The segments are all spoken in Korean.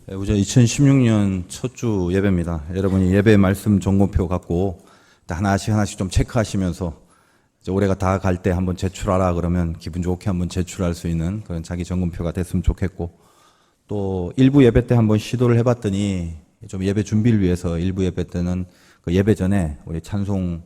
우선 2016년 첫 주 예배입니다. 여러분이 예배 말씀 점검표 갖고 하나씩 좀 체크하시면서 이제 올해가 다 갈 때 한번 제출하라 그러면 기분 좋게 한번 제출할 수 있는 그런 자기 점검표가 됐으면 좋겠고, 또 일부 예배 때 한번 시도를 해봤더니 좀 예배 준비를 위해서 일부 예배 때는 그 예배 전에 우리 찬송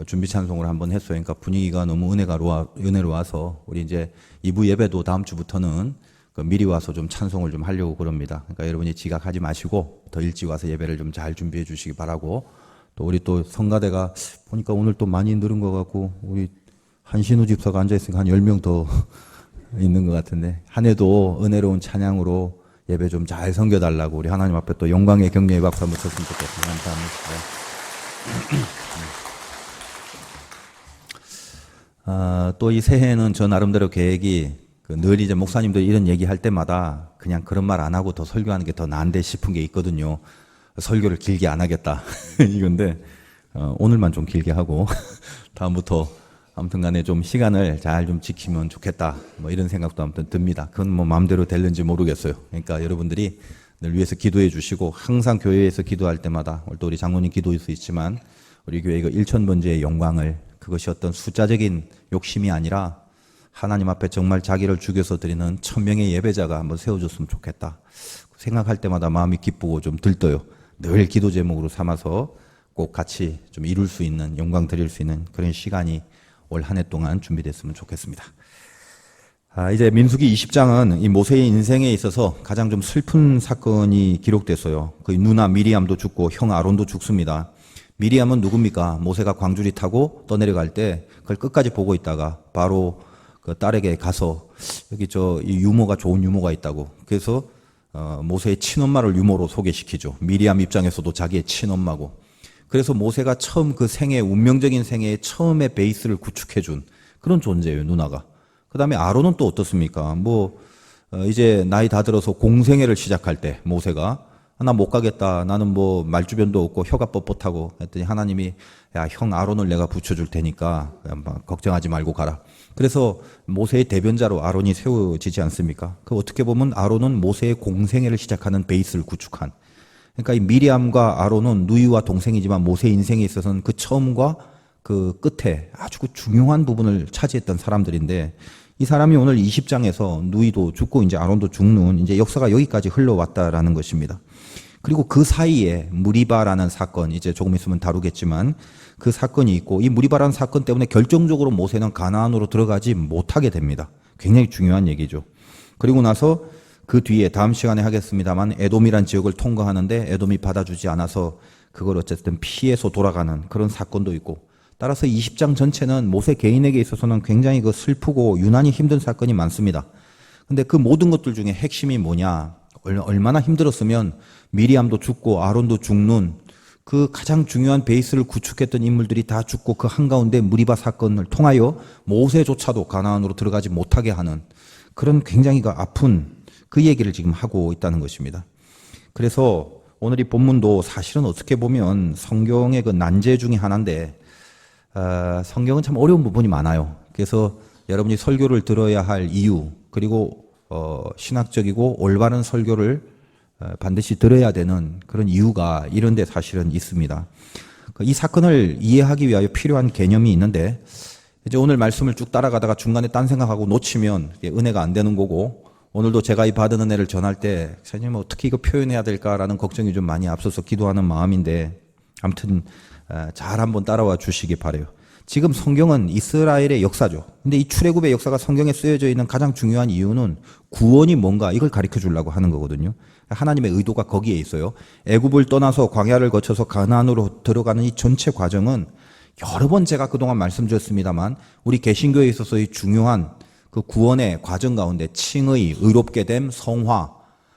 준비 찬송을 한번 했어요. 그러니까 분위기가 너무 은혜로워서 우리 이제 2부 예배도 다음 주부터는 미리 와서 좀 찬송을 좀 하려고 그럽니다. 그러니까 여러분이 지각하지 마시고 더 일찍 와서 예배를 좀 잘 준비해 주시기 바라고, 또 우리 또 성가대가 보니까 오늘 또 많이 늘은 것 같고, 우리 한신우 집사가 앉아있으니까 한 10명 더 있는 것 같은데, 한 해도 은혜로운 찬양으로 예배 좀 잘 섬겨달라고 우리 하나님 앞에 또 영광의 격려의 박수 한번 쳤으면 좋겠습니다. 감사합니다. 또 이 새해에는 저 나름대로 계획이 늘 이제 목사님들 이런 얘기 할 때마다 그냥 그런 말 안 하고 더 설교하는 게 더 나은데 싶은 게 있거든요. 설교를 길게 안 하겠다 이건데, 오늘만 좀 길게 하고 다음부터 아무튼 간에 좀 시간을 잘 좀 지키면 좋겠다, 뭐 이런 생각도 아무튼 듭니다. 그건 뭐 마음대로 될는지 모르겠어요. 그러니까 여러분들이 늘 위해서 기도해 주시고, 항상 교회에서 기도할 때마다, 오늘 또 우리 장로님 기도일 수 있지만 우리 교회 그 1,000번째의 영광을, 그것이 어떤 숫자적인 욕심이 아니라 하나님 앞에 정말 자기를 죽여서 드리는 1000명의 예배자가 한번 세워줬으면 좋겠다 생각할 때마다 마음이 기쁘고 좀 들떠요. 늘 기도 제목으로 삼아서 꼭 같이 좀 이룰 수 있는, 영광 드릴 수 있는 그런 시간이 올 한 해 동안 준비됐으면 좋겠습니다. 이제 민수기 20장은 이 모세의 인생에 있어서 가장 좀 슬픈 사건이 기록됐어요. 그 누나 미리암도 죽고 형 아론도 죽습니다. 미리암은 누굽니까? 모세가 광주리 타고 떠내려갈 때 그걸 끝까지 보고 있다가 바로 그 딸에게 가서 여기 이 유모가 좋은 유모가 있다고, 그래서 모세의 친엄마를 유모로 소개시키죠. 미리암 입장에서도 자기의 친엄마고. 그래서 모세가 처음 그 생애, 운명적인 생애의 처음의 베이스를 구축해준 그런 존재예요, 누나가. 그 다음에 아론은 또 어떻습니까? 이제 나이 다 들어서 공생애를 시작할 때 모세가 나 못 가겠다, 나는 뭐 말주변도 없고 혀가 뻣뻣하고 했더니 하나님이 야, 형 아론을 내가 붙여줄 테니까 걱정하지 말고 가라. 그래서 모세의 대변자로 아론이 세워지지 않습니까? 그 어떻게 보면 아론은 모세의 공생애를 시작하는 베이스를 구축한, 그러니까 이 미리암과 아론은 누이와 동생이지만 모세의 인생에 있어서는 그 처음과 그 끝에 아주 그 중요한 부분을 차지했던 사람들인데, 이 사람이 오늘 20장에서 누이도 죽고 이제 아론도 죽는 이제 역사가 여기까지 흘러왔다라는 것입니다. 그리고 그 사이에 무리바라는 사건, 이제 조금 있으면 다루겠지만 그 사건이 있고, 이 무리바라는 사건 때문에 결정적으로 모세는 가나안으로 들어가지 못하게 됩니다. 굉장히 중요한 얘기죠. 그리고 나서 그 뒤에 다음 시간에 하겠습니다만 에돔이란 지역을 통과하는데 에돔이 받아주지 않아서 그걸 어쨌든 피해서 돌아가는 그런 사건도 있고, 따라서 20장 전체는 모세 개인에게 있어서는 굉장히 그 슬프고 유난히 힘든 사건이 많습니다. 근데 그 모든 것들 중에 핵심이 뭐냐, 얼마나 힘들었으면 미리암도 죽고 아론도 죽는 그 가장 중요한 베이스를 구축했던 인물들이 다 죽고 그 한가운데 무리바 사건을 통하여 모세조차도 가나안으로 들어가지 못하게 하는 그런 굉장히 아픈 그 얘기를 지금 하고 있다는 것입니다. 그래서 오늘 이 본문도 사실은 어떻게 보면 성경의 그 난제 중에 하나인데, 성경은 참 어려운 부분이 많아요. 그래서 여러분이 설교를 들어야 할 이유, 그리고 신학적이고 올바른 설교를 반드시 들어야 되는 그런 이유가 이런 데 사실은 있습니다. 이 사건을 이해하기 위하여 필요한 개념이 있는데, 이제 오늘 말씀을 쭉 따라가다가 중간에 딴 생각하고 놓치면 은혜가 안 되는 거고, 오늘도 제가 이 받은 은혜를 전할 때 선생님 어떻게 이거 표현해야 될까라는 걱정이 좀 많이 앞서서 기도하는 마음인데, 아무튼 잘 한번 따라와 주시기 바라요. 지금 성경은 이스라엘의 역사죠. 근데 이 출애굽의 역사가 성경에 쓰여져 있는 가장 중요한 이유는 구원이 뭔가 이걸 가르쳐 주려고 하는 거거든요. 하나님의 의도가 거기에 있어요. 애굽을 떠나서 광야를 거쳐서 가나안으로 들어가는 이 전체 과정은 여러 번 제가 그동안 말씀드렸습니다만 우리 개신교에 있어서 이 중요한 그 구원의 과정 가운데 칭의, 의롭게 됨, 성화,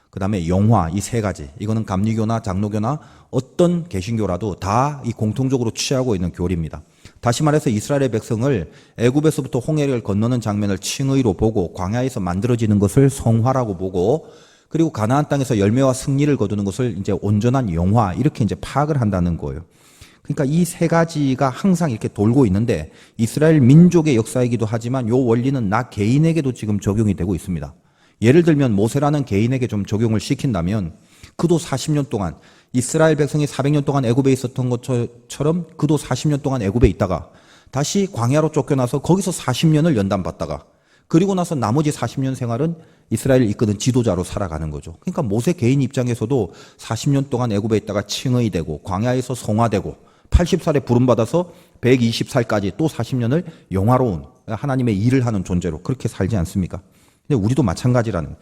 그 다음에 영화, 이 세 가지, 이거는 감리교나 장로교나 어떤 개신교라도 다 이 공통적으로 취하고 있는 교리입니다. 다시 말해서 이스라엘의 백성을 애굽에서부터 홍해를 건너는 장면을 칭의로 보고, 광야에서 만들어지는 것을 성화라고 보고, 그리고 가나안 땅에서 열매와 승리를 거두는 것을 이제 온전한 영화, 이렇게 이제 파악을 한다는 거예요. 그러니까 이 세 가지가 항상 이렇게 돌고 있는데, 이스라엘 민족의 역사이기도 하지만 이 원리는 나 개인에게도 지금 적용이 되고 있습니다. 예를 들면 모세라는 개인에게 좀 적용을 시킨다면 그도 40년 동안 이스라엘 백성이 400년 동안 애굽에 있었던 것처럼 그도 40년 동안 애굽에 있다가 다시 광야로 쫓겨나서 거기서 40년을 연단받다가 그리고 나서 나머지 40년 생활은 이스라엘을 이끄는 지도자로 살아가는 거죠. 그러니까 모세 개인 입장에서도 40년 동안 애굽에 있다가 칭의 되고 광야에서 성화되고 80살에 부름받아서 120살까지 또 40년을 영화로운 하나님의 일을 하는 존재로 그렇게 살지 않습니까? 근데 우리도 마찬가지라는,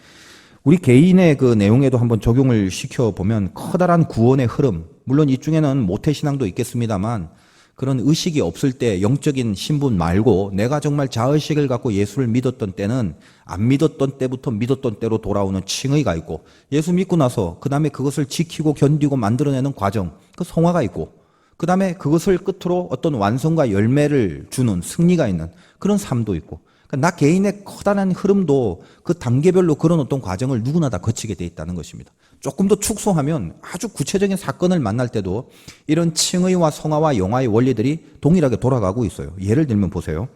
우리 개인의 그 내용에도 한번 적용을 시켜보면 커다란 구원의 흐름, 물론 이 중에는 모태신앙도 있겠습니다만 그런 의식이 없을 때 영적인 신분 말고 내가 정말 자의식을 갖고 예수를 믿었던 때는 안 믿었던 때부터 믿었던 때로 돌아오는 칭의가 있고, 예수 믿고 나서 그 다음에 그것을 지키고 견디고 만들어내는 과정, 그 성화가 있고, 그 다음에 그것을 끝으로 어떤 완성과 열매를 주는 승리가 있는 그런 삶도 있고, 그러니까 나 개인의 커다란 흐름도 그 단계별로 그런 어떤 과정을 누구나 다 거치게 돼 있다는 것입니다. 조금 더 축소하면 아주 구체적인 사건을 만날 때도 이런 칭의와 성화와 영화의 원리들이 동일하게 돌아가고 있어요. 예를 들면 보세요.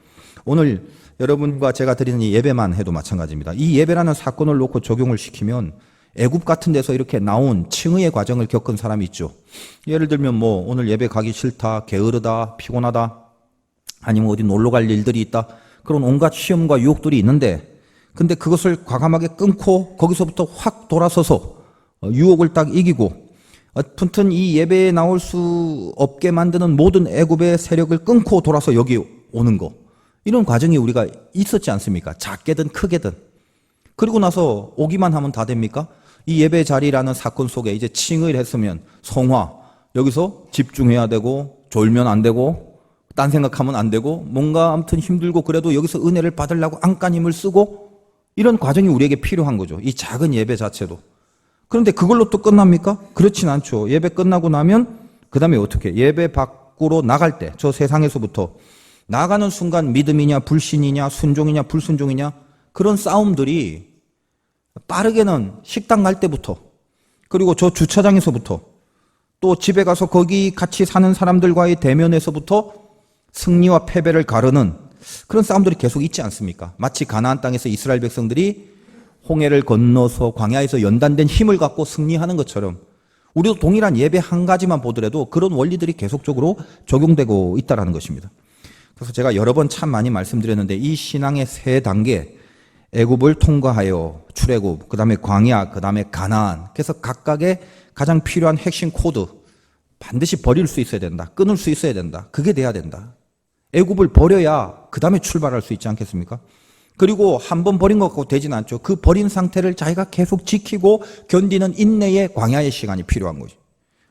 오늘 여러분과 제가 드리는 이 예배만 해도 마찬가지입니다. 이 예배라는 사건을 놓고 적용을 시키면 애굽 같은 데서 이렇게 나온 칭의의 과정을 겪은 사람이 있죠. 예를 들면 뭐 오늘 예배 가기 싫다, 게으르다, 피곤하다, 아니면 어디 놀러 갈 일들이 있다, 그런 온갖 시험과 유혹들이 있는데, 근데 그것을 과감하게 끊고 거기서부터 확 돌아서서 유혹을 딱 이기고, 아무튼 이 예배에 나올 수 없게 만드는 모든 애굽의 세력을 끊고 돌아서 여기 오는 거, 이런 과정이 우리가 있었지 않습니까? 작게든 크게든. 그리고 나서 오기만 하면 다 됩니까? 이 예배 자리라는 사건 속에 이제 칭의를 했으면 성화, 여기서 집중해야 되고 졸면 안 되고 딴 생각하면 안 되고 뭔가 아무튼 힘들고 그래도 여기서 은혜를 받으려고 안간힘을 쓰고, 이런 과정이 우리에게 필요한 거죠. 이 작은 예배 자체도. 그런데 그걸로 또 끝납니까? 그렇진 않죠. 예배 끝나고 나면 그 다음에 어떻게? 예배 밖으로 나갈 때, 저 세상에서부터 나가는 순간 믿음이냐 불신이냐 순종이냐 불순종이냐 그런 싸움들이 빠르게는 식당 갈 때부터, 그리고 저 주차장에서부터, 또 집에 가서 거기 같이 사는 사람들과의 대면에서부터 승리와 패배를 가르는 그런 싸움들이 계속 있지 않습니까? 마치 가나안 땅에서 이스라엘 백성들이 홍해를 건너서 광야에서 연단된 힘을 갖고 승리하는 것처럼 우리도 동일한 예배 한 가지만 보더라도 그런 원리들이 계속적으로 적용되고 있다는 것입니다. 그래서 제가 여러 번 참 많이 말씀드렸는데 이 신앙의 세 단계, 애굽을 통과하여 출애굽, 그 다음에 광야, 그 다음에 가나안, 그래서 각각의 가장 필요한 핵심 코드, 반드시 버릴 수 있어야 된다, 끊을 수 있어야 된다, 그게 돼야 된다. 애굽을 버려야 그 다음에 출발할 수 있지 않겠습니까? 그리고 한 번 버린 것 같고 되진 않죠. 그 버린 상태를 자기가 계속 지키고 견디는 인내의 광야의 시간이 필요한 거죠.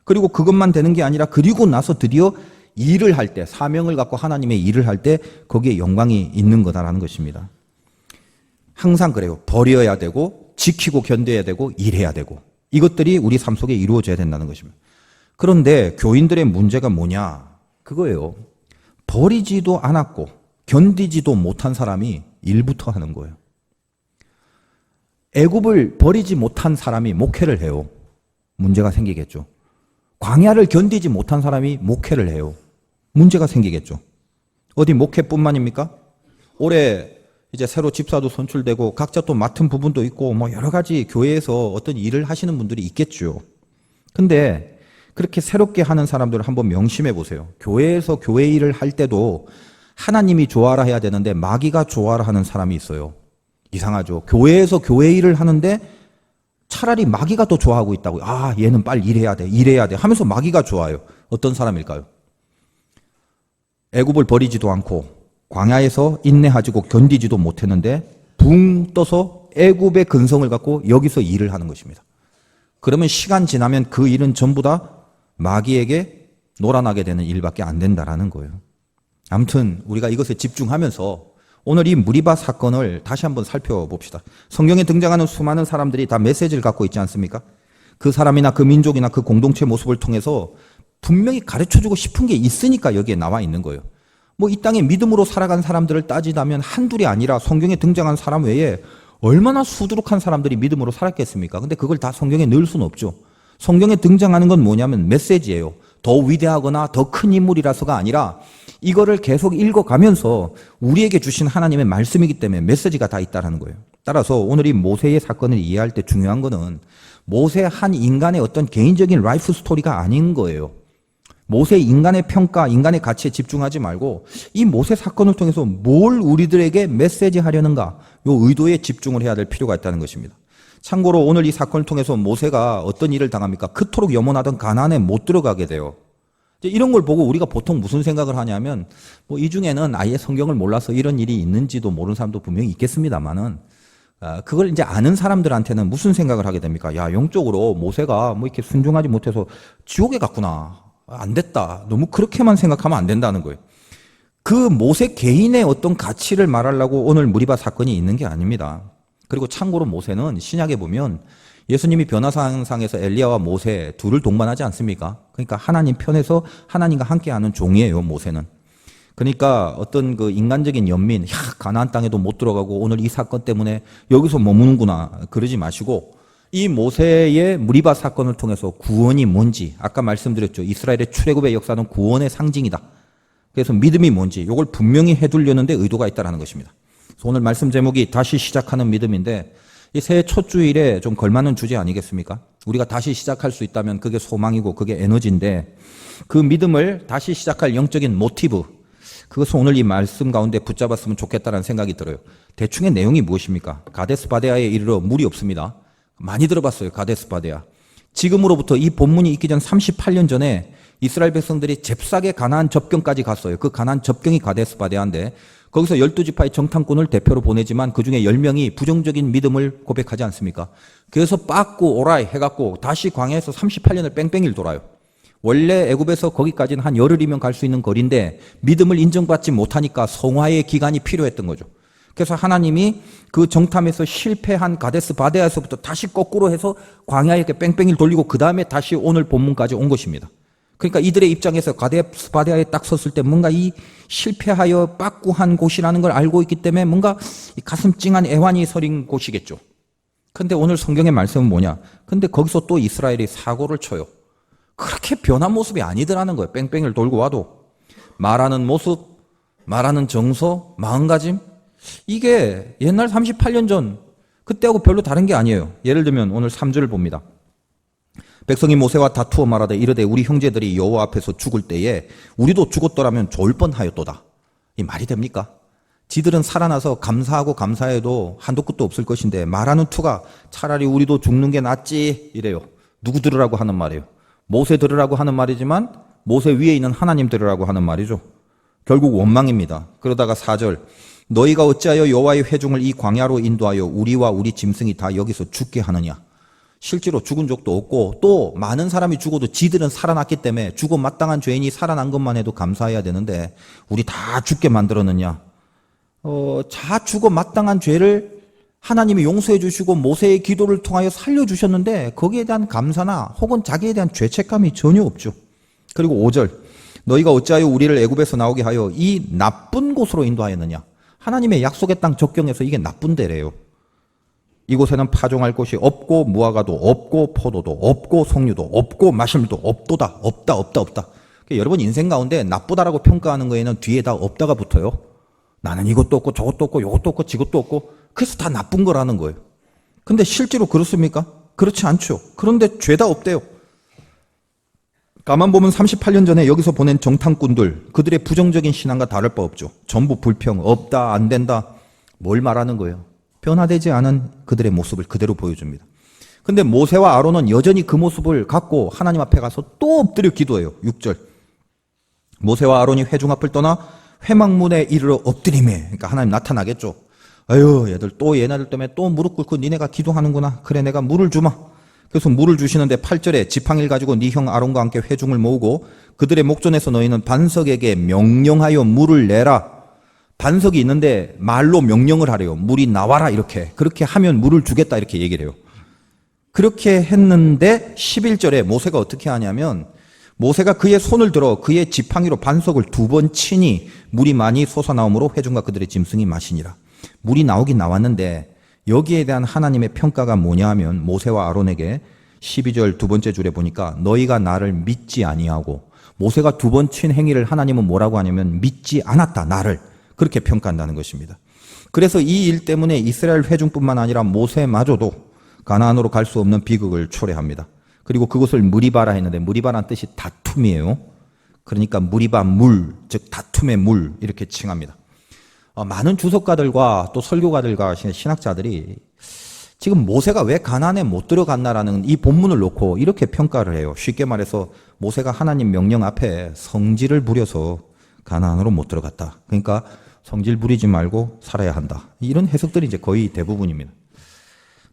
그리고 그것만 되는 게 아니라 그리고 나서 드디어 일을 할 때, 사명을 갖고 하나님의 일을 할 때 거기에 영광이 있는 거다라는 것입니다. 항상 그래요. 버려야 되고 지키고 견뎌야 되고 일해야 되고, 이것들이 우리 삶 속에 이루어져야 된다는 것입니다. 그런데 교인들의 문제가 뭐냐? 그거예요. 버리지도 않았고 견디지도 못한 사람이 일부터 하는 거예요. 애굽을 버리지 못한 사람이 목회를 해요. 문제가 생기겠죠. 광야를 견디지 못한 사람이 목회를 해요. 문제가 생기겠죠. 어디 목회뿐만입니까? 올해 이제 새로 집사도 선출되고 각자 또 맡은 부분도 있고 뭐 여러 가지 교회에서 어떤 일을 하시는 분들이 있겠죠. 근데 그렇게 새롭게 하는 사람들을 한번 명심해 보세요. 교회에서 교회 일을 할 때도 하나님이 좋아라 해야 되는데 마귀가 좋아라 하는 사람이 있어요. 이상하죠. 교회에서 교회 일을 하는데 차라리 마귀가 더 좋아하고 있다고요. 아, 얘는 빨리 일해야 돼 하면서 마귀가 좋아요. 어떤 사람일까요? 애굽을 버리지도 않고 광야에서 인내하지고 견디지도 못했는데 붕 떠서 애굽의 근성을 갖고 여기서 일을 하는 것입니다. 그러면 시간 지나면 그 일은 전부 다 마귀에게 놀아나게 되는 일밖에 안 된다라는 거예요. 아무튼 우리가 이것에 집중하면서 오늘 이 무리바 사건을 다시 한번 살펴봅시다. 성경에 등장하는 수많은 사람들이 다 메시지를 갖고 있지 않습니까? 그 사람이나 그 민족이나 그 공동체 모습을 통해서 분명히 가르쳐주고 싶은 게 있으니까 여기에 나와 있는 거예요. 뭐 이 땅에 믿음으로 살아간 사람들을 따지다면 한둘이 아니라 성경에 등장한 사람 외에 얼마나 수두룩한 사람들이 믿음으로 살았겠습니까? 근데 그걸 다 성경에 넣을 수는 없죠. 성경에 등장하는 건 뭐냐면 메시지예요. 더 위대하거나 더 큰 인물이라서가 아니라 이거를 계속 읽어가면서 우리에게 주신 하나님의 말씀이기 때문에 메시지가 다 있다는 거예요. 따라서 오늘 이 모세의 사건을 이해할 때 중요한 거는 모세 한 인간의 어떤 개인적인 라이프 스토리가 아닌 거예요. 모세 인간의 평가, 인간의 가치에 집중하지 말고 이 모세 사건을 통해서 뭘 우리들에게 메시지 하려는가, 요 의도에 집중을 해야 될 필요가 있다는 것입니다. 참고로 오늘 이 사건을 통해서 모세가 어떤 일을 당합니까? 그토록 염원하던 가나안에 못 들어가게 돼요. 이런 걸 보고 우리가 보통 무슨 생각을 하냐면 이 중에는 아예 성경을 몰라서 이런 일이 있는지도 모르는 사람도 분명히 있겠습니다만은 그걸 이제 아는 사람들한테는 무슨 생각을 하게 됩니까? 야, 영적으로 모세가 이렇게 순종하지 못해서 지옥에 갔구나. 안 됐다. 너무 그렇게만 생각하면 안 된다는 거예요. 그 모세 개인의 어떤 가치를 말하려고 오늘 무리바 사건이 있는 게 아닙니다. 그리고 참고로 모세는 신약에 보면 예수님이 변화상에서 엘리야와 모세 둘을 동반하지 않습니까? 그러니까 하나님 편에서 하나님과 함께하는 종이에요, 모세는. 그러니까 어떤 그 인간적인 연민, 가나안 땅에도 못 들어가고 오늘 이 사건 때문에 여기서 머무는구나, 그러지 마시고 이 모세의 무리바 사건을 통해서 구원이 뭔지, 아까 말씀드렸죠. 이스라엘의 출애굽의 역사는 구원의 상징이다. 그래서 믿음이 뭔지 이걸 분명히 해두려는 데 의도가 있다는 것입니다. 그래서 오늘 말씀 제목이 다시 시작하는 믿음인데 이 새해 첫 주일에 좀 걸맞는 주제 아니겠습니까? 우리가 다시 시작할 수 있다면 그게 소망이고 그게 에너지인데 그 믿음을 다시 시작할 영적인 모티브, 그것을 오늘 이 말씀 가운데 붙잡았으면 좋겠다는 생각이 들어요. 대충의 내용이 무엇입니까? 가데스 바네아에 이르러 물이 없습니다. 많이 들어봤어요. 가데스 바네아. 지금으로부터 이 본문이 있기 전 38년 전에 이스라엘 백성들이 잽싸게 가나안 접경까지 갔어요. 그 가나안 접경이 가데스 바네아인데 거기서 12지파의 정탐꾼을 대표로 보내지만 그중에 10명이 부정적인 믿음을 고백하지 않습니까? 그래서 빠꾸 오라이 해갖고 다시 광야에서 38년을 뺑뺑이를 돌아요. 원래 애굽에서 거기까지는 한 열흘이면 갈 수 있는 거리인데 믿음을 인정받지 못하니까 성화의 기간이 필요했던 거죠. 그래서 하나님이 그 정탐에서 실패한 가데스 바네아에서부터 다시 거꾸로 해서 광야에 이렇게 뺑뺑이를 돌리고 그 다음에 다시 오늘 본문까지 온 것입니다. 그러니까 이들의 입장에서 가데스 바네아에 딱 섰을 때 뭔가 이 실패하여 빠꾸한 곳이라는 걸 알고 있기 때문에 뭔가 이 가슴 찡한 애환이 서린 곳이겠죠. 근데 오늘 성경의 말씀은 뭐냐? 근데 거기서 또 이스라엘이 사고를 쳐요. 그렇게 변한 모습이 아니더라는 거예요. 뺑뺑이를 돌고 와도. 말하는 모습, 말하는 정서, 마음가짐, 이게 옛날 38년 전 그때하고 별로 다른 게 아니에요. 예를 들면 오늘 3절을 봅니다. 백성이 모세와 다투어 말하되 이르되 우리 형제들이 여호와 앞에서 죽을 때에 우리도 죽었더라면 좋을 뻔하였도다. 이 말이 됩니까? 지들은 살아나서 감사하고 감사해도 한도 끝도 없을 것인데 말하는 투가 차라리 우리도 죽는 게 낫지 이래요. 누구 들으라고 하는 말이에요? 모세 들으라고 하는 말이지만 모세 위에 있는 하나님 들으라고 하는 말이죠. 결국 원망입니다. 그러다가 4절 너희가 어찌하여 여호와의 회중을 이 광야로 인도하여 우리와 우리 짐승이 다 여기서 죽게 하느냐. 실제로 죽은 적도 없고 또 많은 사람이 죽어도 지들은 살아났기 때문에 죽어 마땅한 죄인이 살아난 것만 해도 감사해야 되는데 우리 다 죽게 만들었느냐. 자 죽어 마땅한 죄를 하나님이 용서해 주시고 모세의 기도를 통하여 살려주셨는데 거기에 대한 감사나 혹은 자기에 대한 죄책감이 전혀 없죠. 그리고 5절 너희가 어찌하여 우리를 애굽에서 나오게 하여 이 나쁜 곳으로 인도하였느냐. 하나님의 약속의 땅 적경에서 이게 나쁜 데래요. 이곳에는 파종할 곳이 없고 무화과도 없고 포도도 없고 석류도 없고 마실도 없도다. 없다. 여러분 인생 가운데 나쁘다라고 평가하는 거에는 뒤에다 없다가 붙어요. 나는 이것도 없고 저것도 없고 이것도 없고 저것도 없고 그래서 다 나쁜 거라는 거예요. 근데 실제로 그렇습니까? 그렇지 않죠. 그런데 죄다 없대요. 가만 보면 38년 전에 여기서 보낸 정탐꾼들, 그들의 부정적인 신앙과 다를 바 없죠. 전부 불평, 없다, 안 된다. 뭘 말하는 거예요? 변화되지 않은 그들의 모습을 그대로 보여줍니다. 근데 모세와 아론은 여전히 그 모습을 갖고 하나님 앞에 가서 또 엎드려 기도해요. 6절. 모세와 아론이 회중 앞을 떠나 회막문에 이르러 엎드리매. 그러니까 하나님 나타나겠죠. 아유, 얘들 또 얘네들 때문에 또 무릎 꿇고 니네가 기도하는구나. 그래, 내가 물을 주마. 그래서 물을 주시는데 8절에 지팡이를 가지고 네 형 아론과 함께 회중을 모으고 그들의 목전에서 너희는 반석에게 명령하여 물을 내라. 반석이 있는데 말로 명령을 하래요. 물이 나와라 이렇게. 그렇게 하면 물을 주겠다 이렇게 얘기를 해요. 그렇게 했는데 11절에 모세가 어떻게 하냐면 모세가 그의 손을 들어 그의 지팡이로 반석을 2번 치니 물이 많이 솟아나오므로 회중과 그들의 짐승이 마시니라. 물이 나오긴 나왔는데 여기에 대한 하나님의 평가가 뭐냐 하면 모세와 아론에게 12절 2번째 줄에 보니까 너희가 나를 믿지 아니하고 모세가 2번 친 행위를 하나님은 뭐라고 하냐면 믿지 않았다 나를. 그렇게 평가한다는 것입니다. 그래서 이 일 때문에 이스라엘 회중뿐만 아니라 모세마저도 가나안으로 갈 수 없는 비극을 초래합니다. 그리고 그것을 무리바라 했는데 무리바라는 뜻이 다툼이에요. 그러니까 무리바 물, 즉 다툼의 물 이렇게 칭합니다. 많은 주석가들과 또 설교가들과 신학자들이 지금 모세가 왜 가나안에 못 들어갔나라는 이 본문을 놓고 이렇게 평가를 해요. 쉽게 말해서 모세가 하나님 명령 앞에 성질을 부려서 가나안으로 못 들어갔다. 그러니까 성질 부리지 말고 살아야 한다. 이런 해석들이 이제 거의 대부분입니다.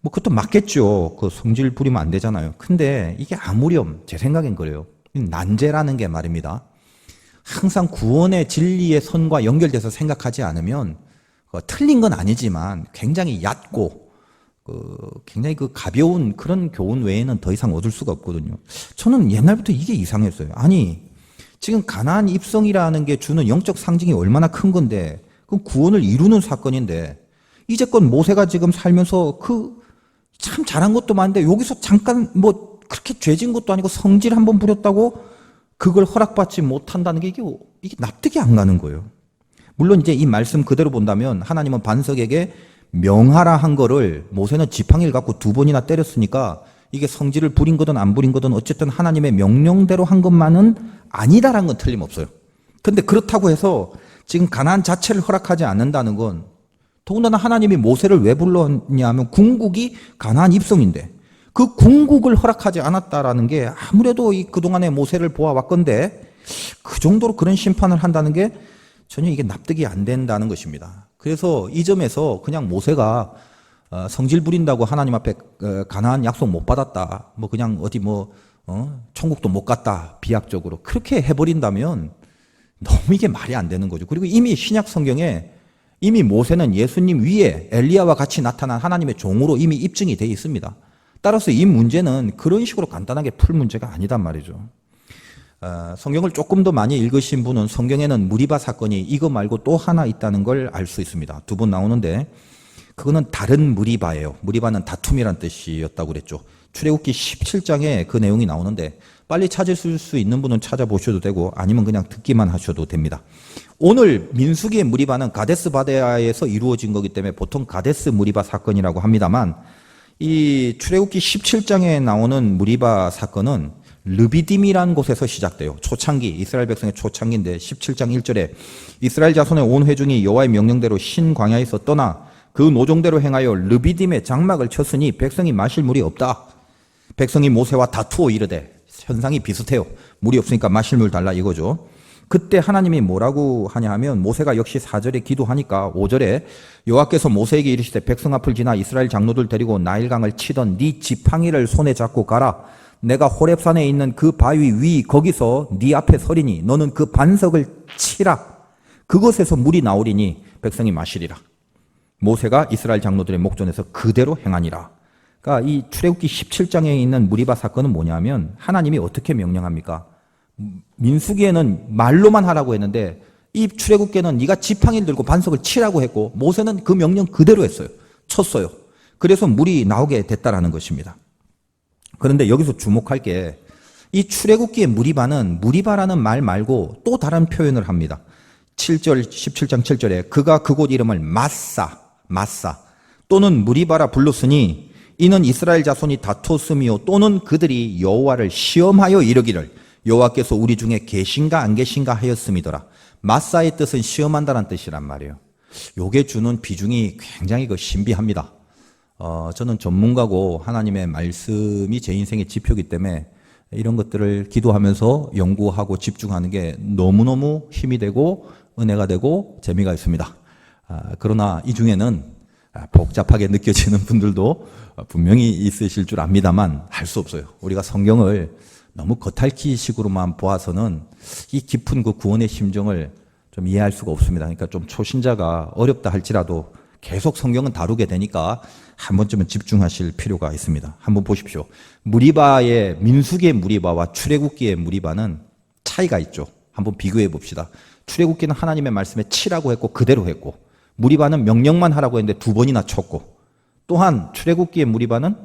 뭐 그것도 맞겠죠. 그 성질 부리면 안 되잖아요. 근데 이게 아무렴 제 생각엔 그래요. 난제라는 게 말입니다. 항상 구원의 진리의 선과 연결돼서 생각하지 않으면 틀린 건 아니지만 굉장히 얕고 굉장히 가벼운 그런 교훈 외에는 더 이상 얻을 수가 없거든요. 저는 옛날부터 이게 이상했어요. 아니 지금 가나안 입성이라는 게 주는 영적 상징이 얼마나 큰 건데 그 구원을 이루는 사건인데 이제껏 모세가 지금 살면서 참 잘한 것도 많은데 여기서 잠깐 뭐 그렇게 죄진 것도 아니고 성질 한번 부렸다고 그걸 허락받지 못한다는 게 이게 납득이 안 가는 거예요. 물론 이제 이 말씀 그대로 본다면 하나님은 반석에게 명하라 한 거를 모세는 지팡이를 갖고 2번이나 때렸으니까 이게 성질을 부린 거든 안 부린 거든 어쨌든 하나님의 명령대로 한 것만은 아니다라는 건 틀림없어요. 근데 그렇다고 해서 지금 가나안 자체를 허락하지 않는다는 건 더군다나 하나님이 모세를 왜 불렀냐 하면 궁극이 가나안 입성인데 그 궁극을 허락하지 않았다라는 게 아무래도 그동안의 모세를 보아왔건데 그 정도로 그런 심판을 한다는 게 전혀 이게 납득이 안 된다는 것입니다. 그래서 이 점에서 그냥 모세가 성질 부린다고 하나님 앞에 가나안 약속 못 받았다. 뭐 그냥 어디 천국도 못 갔다. 비약적으로 그렇게 해버린다면 너무 이게 말이 안 되는 거죠. 그리고 이미 신약 성경에 이미 모세는 예수님 위에 엘리야와 같이 나타난 하나님의 종으로 이미 입증이 되어 있습니다. 따라서 이 문제는 그런 식으로 간단하게 풀 문제가 아니단 말이죠. 성경을 조금 더 많이 읽으신 분은 성경에는 무리바 사건이 이거 말고 또 하나 있다는 걸 알 수 있습니다. 2번 나오는데 그거는 다른 무리바예요. 무리바는 다툼이란 뜻이었다고 그랬죠. 출애굽기 17장에 그 내용이 나오는데 빨리 찾으실 수 있는 분은 찾아보셔도 되고 아니면 그냥 듣기만 하셔도 됩니다. 오늘 민수기의 무리바는 가데스 바네아에서 이루어진 거기 때문에 보통 가데스 무리바 사건이라고 합니다만 이 출애굽기 17장에 나오는 무리바 사건은 르비딤이라는 곳에서 시작돼요. 초창기, 이스라엘 백성의 초창기인데 17장 1절에 이스라엘 자손의 온 회중이 여호와의 명령대로 신 광야에서 떠나 그 노종대로 행하여 르비딤에 장막을 쳤으니 백성이 마실 물이 없다. 백성이 모세와 다투어 이르되 현상이 비슷해요. 물이 없으니까 마실 물 달라 이거죠. 그때 하나님이 뭐라고 하냐 하면 모세가 역시 4절에 기도하니까 5절에 여호와께서 모세에게 이르시되 백성 앞을 지나 이스라엘 장로들 데리고 나일강을 치던 네 지팡이를 손에 잡고 가라. 내가 호렙산에 있는 그 바위 위 거기서 네 앞에 서리니 너는 그 반석을 치라. 그것에서 물이 나오리니 백성이 마시리라. 모세가 이스라엘 장로들의 목전에서 그대로 행하니라. 그러니까 이 출애굽기 17장에 있는 무리바 사건은 뭐냐면 하나님이 어떻게 명령합니까? 민수기에는 말로만 하라고 했는데 이 출애굽기에는 네가 지팡이를 들고 반석을 치라고 했고 모세는 그 명령 그대로 했어요. 쳤어요. 그래서 물이 나오게 됐다라는 것입니다. 그런데 여기서 주목할 게 이 출애굽기의 무리바는 무리바라는 말 말고 또 다른 표현을 합니다. 7절 17장 7절에 그가 그곳 이름을 마사 또는 무리바라 불렀으니 이는 이스라엘 자손이 다투었으며 또는 그들이 여호와를 시험하여 이르기를 여호와께서 우리 중에 계신가 안 계신가 하였음이더라. 마사의 뜻은 시험한다는 뜻이란 말이에요. 요게 주는 비중이 굉장히 신비합니다. 저는 전문가고 하나님의 말씀이 제 인생의 지표이기 때문에 이런 것들을 기도하면서 연구하고 집중하는 게 너무너무 힘이 되고 은혜가 되고 재미가 있습니다. 그러나 이 중에는 복잡하게 느껴지는 분들도 분명히 있으실 줄 압니다만 할 수 없어요. 우리가 성경을 너무 겉핥기식으로만 보아서는 이 깊은 그 구원의 심정을 좀 이해할 수가 없습니다. 그러니까 좀 초신자가 어렵다 할지라도 계속 성경은 다루게 되니까 한 번쯤은 집중하실 필요가 있습니다. 한번 보십시오. 무리바의 민수기의 무리바와 출애굽기의 무리바는 차이가 있죠. 한번 비교해 봅시다. 출애굽기는 하나님의 말씀에 치라고 했고 그대로 했고 무리바는 명령만 하라고 했는데 2번이나 쳤고 또한 출애굽기의 무리바는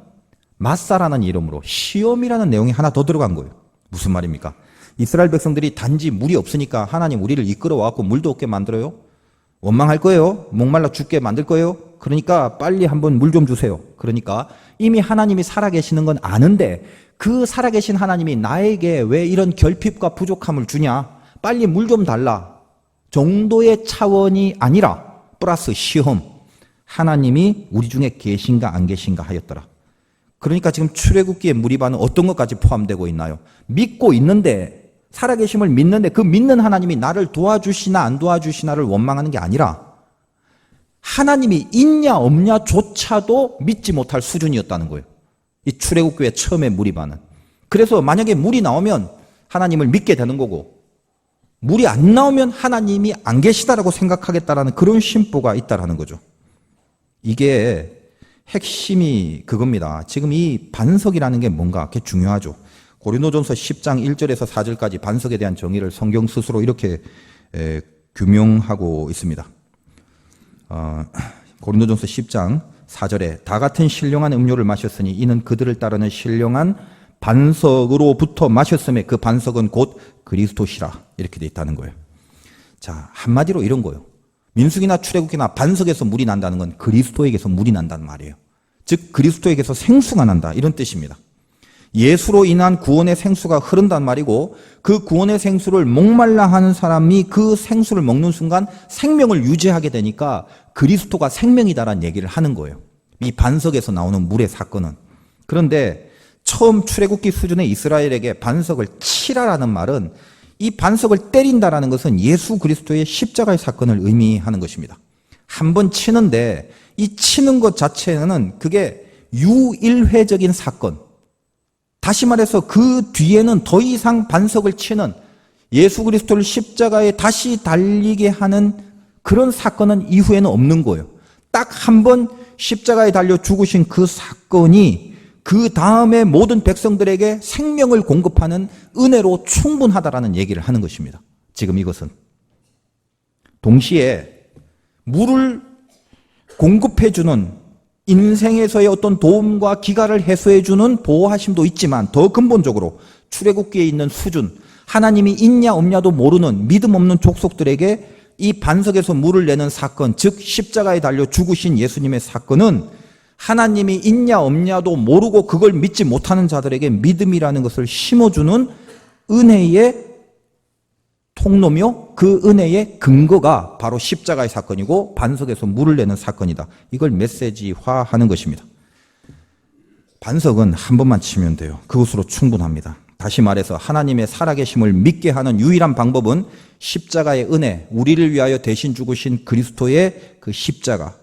마사라는 이름으로 시험이라는 내용이 하나 더 들어간 거예요. 무슨 말입니까? 이스라엘 백성들이 단지 물이 없으니까 하나님 우리를 이끌어 와갖고 물도 없게 만들어요? 원망할 거예요? 목말라 죽게 만들 거예요? 그러니까 빨리 한번 물 좀 주세요. 그러니까 이미 하나님이 살아계시는 건 아는데 그 살아계신 하나님이 나에게 왜 이런 결핍과 부족함을 주냐? 빨리 물 좀 달라. 정도의 차원이 아니라 플러스 시험. 하나님이 우리 중에 계신가 안 계신가 하였더라. 그러니까 지금 출애굽기의 무리반은 어떤 것까지 포함되고 있나요? 믿고 있는데, 살아계심을 믿는데 그 믿는 하나님이 나를 도와주시나 안 도와주시나를 원망하는 게 아니라 하나님이 있냐 없냐조차도 믿지 못할 수준이었다는 거예요. 이 출애굽기의 처음의 무리반은. 그래서 만약에 물이 나오면 하나님을 믿게 되는 거고, 물이 안 나오면 하나님이 안 계시다라고 생각하겠다라는 그런 심보가 있다라는 거죠. 이게 핵심이 그겁니다. 지금 이 반석이라는 게 뭔가 그게 중요하죠. 고린도전서 10장 1절에서 4절까지 반석에 대한 정의를 성경 스스로 이렇게 규명하고 있습니다. 고린도전서 10장 4절에 다 같은 신령한 음료를 마셨으니 이는 그들을 따르는 신령한 반석으로부터 마셨음에 그 반석은 곧 그리스도시라 이렇게 돼 있다는 거예요. 자, 한마디로 이런 거예요. 민수기나 출애굽기나 반석에서 물이 난다는 건 그리스도에게서 물이 난다는 말이에요. 즉 그리스도에게서 생수가 난다 이런 뜻입니다. 예수로 인한 구원의 생수가 흐른단 말이고 그 구원의 생수를 목말라 하는 사람이 그 생수를 먹는 순간 생명을 유지하게 되니까 그리스도가 생명이다라는 얘기를 하는 거예요. 이 반석에서 나오는 물의 사건은. 그런데 처음 출애굽기 수준의 이스라엘에게 반석을 치라라는 말은 이 반석을 때린다라는 것은 예수 그리스도의 십자가의 사건을 의미하는 것입니다. 한 번 치는데 이 치는 것 자체는 그게 유일회적인 사건. 다시 말해서 그 뒤에는 더 이상 반석을 치는 예수 그리스도를 십자가에 다시 달리게 하는 그런 사건은 이후에는 없는 거예요. 딱 한 번 십자가에 달려 죽으신 그 사건이 그 다음에 모든 백성들에게 생명을 공급하는 은혜로 충분하다라는 얘기를 하는 것입니다. 지금 이것은. 동시에 물을 공급해주는 인생에서의 어떤 도움과 기가를 해소해주는 보호하심도 있지만 더 근본적으로 출애굽기에 있는 수준, 하나님이 있냐 없냐도 모르는 믿음 없는 족속들에게 이 반석에서 물을 내는 사건, 즉 십자가에 달려 죽으신 예수님의 사건은 하나님이 있냐 없냐도 모르고 그걸 믿지 못하는 자들에게 믿음이라는 것을 심어주는 은혜의 통로며 그 은혜의 근거가 바로 십자가의 사건이고 반석에서 물을 내는 사건이다. 이걸 메시지화하는 것입니다. 반석은 한 번만 치면 돼요. 그것으로 충분합니다. 다시 말해서 하나님의 살아계심을 믿게 하는 유일한 방법은 십자가의 은혜, 우리를 위하여 대신 죽으신 그리스도의 그 십자가,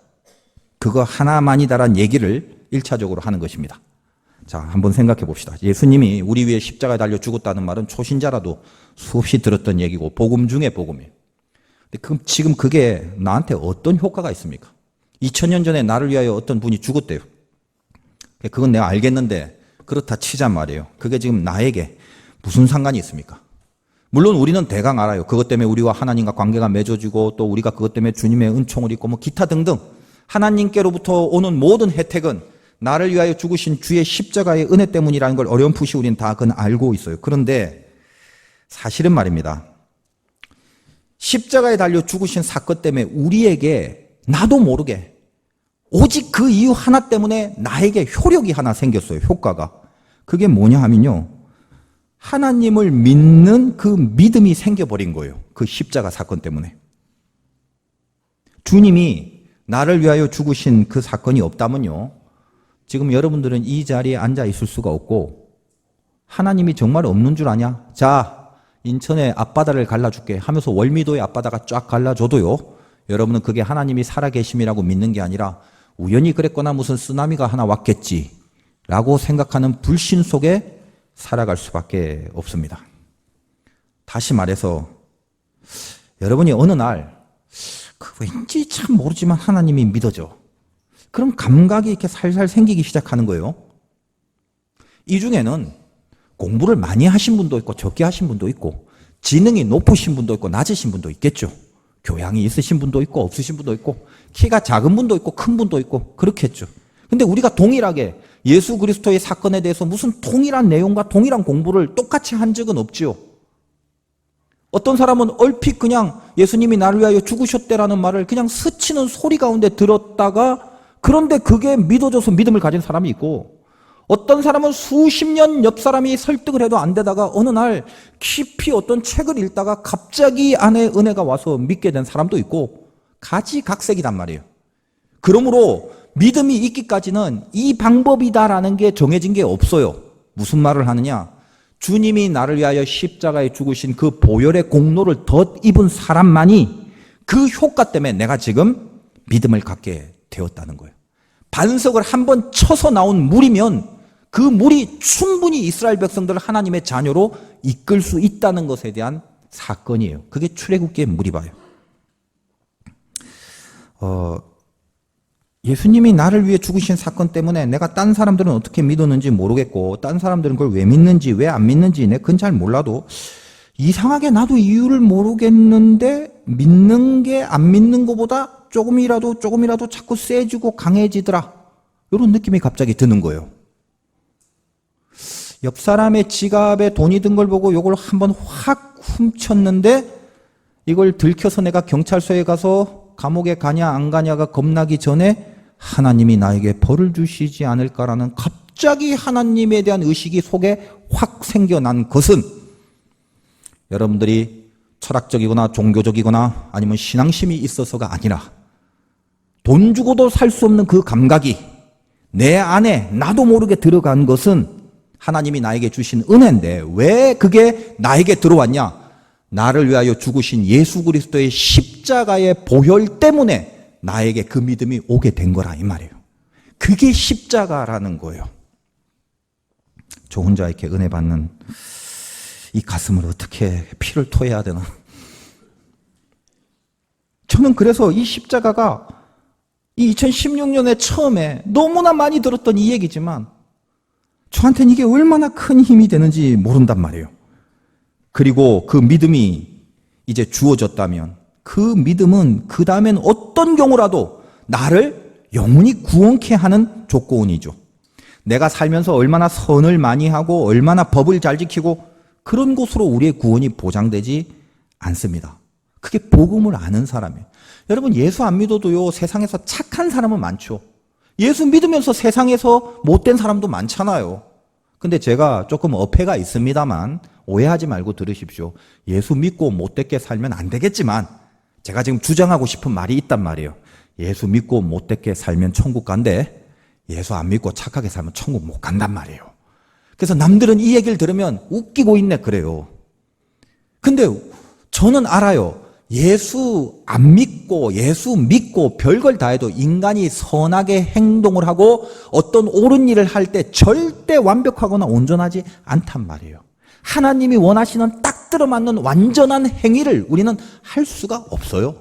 그거 하나만이다라는 얘기를 1차적으로 하는 것입니다. 자, 한번 생각해 봅시다. 예수님이 우리 위해 십자가에 달려 죽었다는 말은 초신자라도 수없이 들었던 얘기고 복음 중에 복음이에요. 근데 지금 그게 나한테 어떤 효과가 있습니까? 2000년 전에 나를 위하여 어떤 분이 죽었대요. 그건 내가 알겠는데 그렇다 치잔 말이에요. 그게 지금 나에게 무슨 상관이 있습니까? 물론 우리는 대강 알아요. 그것 때문에 우리와 하나님과 관계가 맺어지고 또 우리가 그것 때문에 주님의 은총을 입고 뭐 기타 등등 하나님께로부터 오는 모든 혜택은 나를 위하여 죽으신 주의 십자가의 은혜 때문이라는 걸 어렴풋이 우리는 다 그건 알고 있어요. 그런데 사실은 말입니다. 십자가에 달려 죽으신 사건 때문에 우리에게 나도 모르게 오직 그 이유 하나 때문에 나에게 효력이 하나 생겼어요. 효과가. 그게 뭐냐 하면요. 하나님을 믿는 그 믿음이 생겨버린 거예요. 그 십자가 사건 때문에. 주님이 나를 위하여 죽으신 그 사건이 없다면요. 지금 여러분들은 이 자리에 앉아 있을 수가 없고 하나님이 정말 없는 줄 아냐? 자, 인천의 앞바다를 갈라줄게 하면서 월미도의 앞바다가 쫙 갈라줘도요. 여러분은 그게 하나님이 살아계심이라고 믿는 게 아니라 우연히 그랬거나 무슨 쓰나미가 하나 왔겠지 라고 생각하는 불신 속에 살아갈 수밖에 없습니다. 다시 말해서 여러분이 어느 날 왠지 참 모르지만 하나님이 믿어져. 그럼 감각이 이렇게 살살 생기기 시작하는 거예요. 이 중에는 공부를 많이 하신 분도 있고 적게 하신 분도 있고 지능이 높으신 분도 있고 낮으신 분도 있겠죠. 교양이 있으신 분도 있고 없으신 분도 있고 키가 작은 분도 있고 큰 분도 있고 그렇겠죠. 근데 우리가 동일하게 예수 그리스도의 사건에 대해서 무슨 동일한 내용과 동일한 공부를 똑같이 한 적은 없지요. 어떤 사람은 얼핏 그냥 예수님이 나를 위하여 죽으셨대라는 말을 그냥 스치는 소리 가운데 들었다가 그런데 그게 믿어져서 믿음을 가진 사람이 있고, 어떤 사람은 수십 년 옆 사람이 설득을 해도 안 되다가 어느 날 깊이 어떤 책을 읽다가 갑자기 안에 은혜가 와서 믿게 된 사람도 있고, 가지각색이단 말이에요. 그러므로 믿음이 있기까지는 이 방법이다라는 게 정해진 게 없어요. 무슨 말을 하느냐? 주님이 나를 위하여 십자가에 죽으신 그 보혈의 공로를 덧입은 사람만이 그 효과 때문에 내가 지금 믿음을 갖게 되었다는 거예요. 반석을 한번 쳐서 나온 물이면 그 물이 충분히 이스라엘 백성들을 하나님의 자녀로 이끌 수 있다는 것에 대한 사건이에요. 그게 출애굽기의 물이 봐요. 예수님이 나를 위해 죽으신 사건 때문에 내가 딴 사람들은 어떻게 믿었는지 모르겠고, 딴 사람들은 그걸 왜 믿는지 왜 안 믿는지 그건 잘 몰라도 이상하게 나도 이유를 모르겠는데 믿는 게 안 믿는 것보다 조금이라도 자꾸 세지고 강해지더라, 이런 느낌이 갑자기 드는 거예요. 옆 사람의 지갑에 돈이 든 걸 보고 이걸 한번 확 훔쳤는데 이걸 들켜서 내가 경찰서에 가서 감옥에 가냐 안 가냐가 겁나기 전에 하나님이 나에게 벌을 주시지 않을까라는 갑자기 하나님에 대한 의식이 속에 확 생겨난 것은, 여러분들이 철학적이거나 종교적이거나 아니면 신앙심이 있어서가 아니라 돈 주고도 살 수 없는 그 감각이 내 안에 나도 모르게 들어간 것은 하나님이 나에게 주신 은혜인데, 왜 그게 나에게 들어왔냐? 나를 위하여 죽으신 예수 그리스도의 십자가의 보혈 때문에 나에게 그 믿음이 오게 된 거라 이 말이에요. 그게 십자가라는 거예요. 저 혼자 이렇게 은혜 받는 이 가슴을 어떻게 피를 토해야 되나? 저는 그래서 이 십자가가 이 2016년에 처음에 너무나 많이 들었던 이 얘기지만 저한테는 이게 얼마나 큰 힘이 되는지 모른단 말이에요. 그리고 그 믿음이 이제 주어졌다면 그 믿음은 그 다음엔 어떤 경우라도 나를 영원히 구원케 하는 조건이죠. 내가 살면서 얼마나 선을 많이 하고 얼마나 법을 잘 지키고 그런 곳으로 우리의 구원이 보장되지 않습니다. 그게 복음을 아는 사람이에요. 여러분, 예수 안 믿어도요, 세상에서 착한 사람은 많죠. 예수 믿으면서 세상에서 못된 사람도 많잖아요. 근데 제가 조금 어폐가 있습니다만 오해하지 말고 들으십시오. 예수 믿고 못되게 살면 안 되겠지만 제가 지금 주장하고 싶은 말이 있단 말이에요. 예수 믿고 못되게 살면 천국 간대, 예수 안 믿고 착하게 살면 천국 못 간단 말이에요. 그래서 남들은 이 얘기를 들으면 웃기고 있네 그래요. 근데 저는 알아요. 예수 안 믿고 예수 믿고 별걸 다 해도 인간이 선하게 행동을 하고 어떤 옳은 일을 할 때 절대 완벽하거나 온전하지 않단 말이에요. 하나님이 원하시는 딱 들어맞는 완전한 행위를 우리는 할 수가 없어요.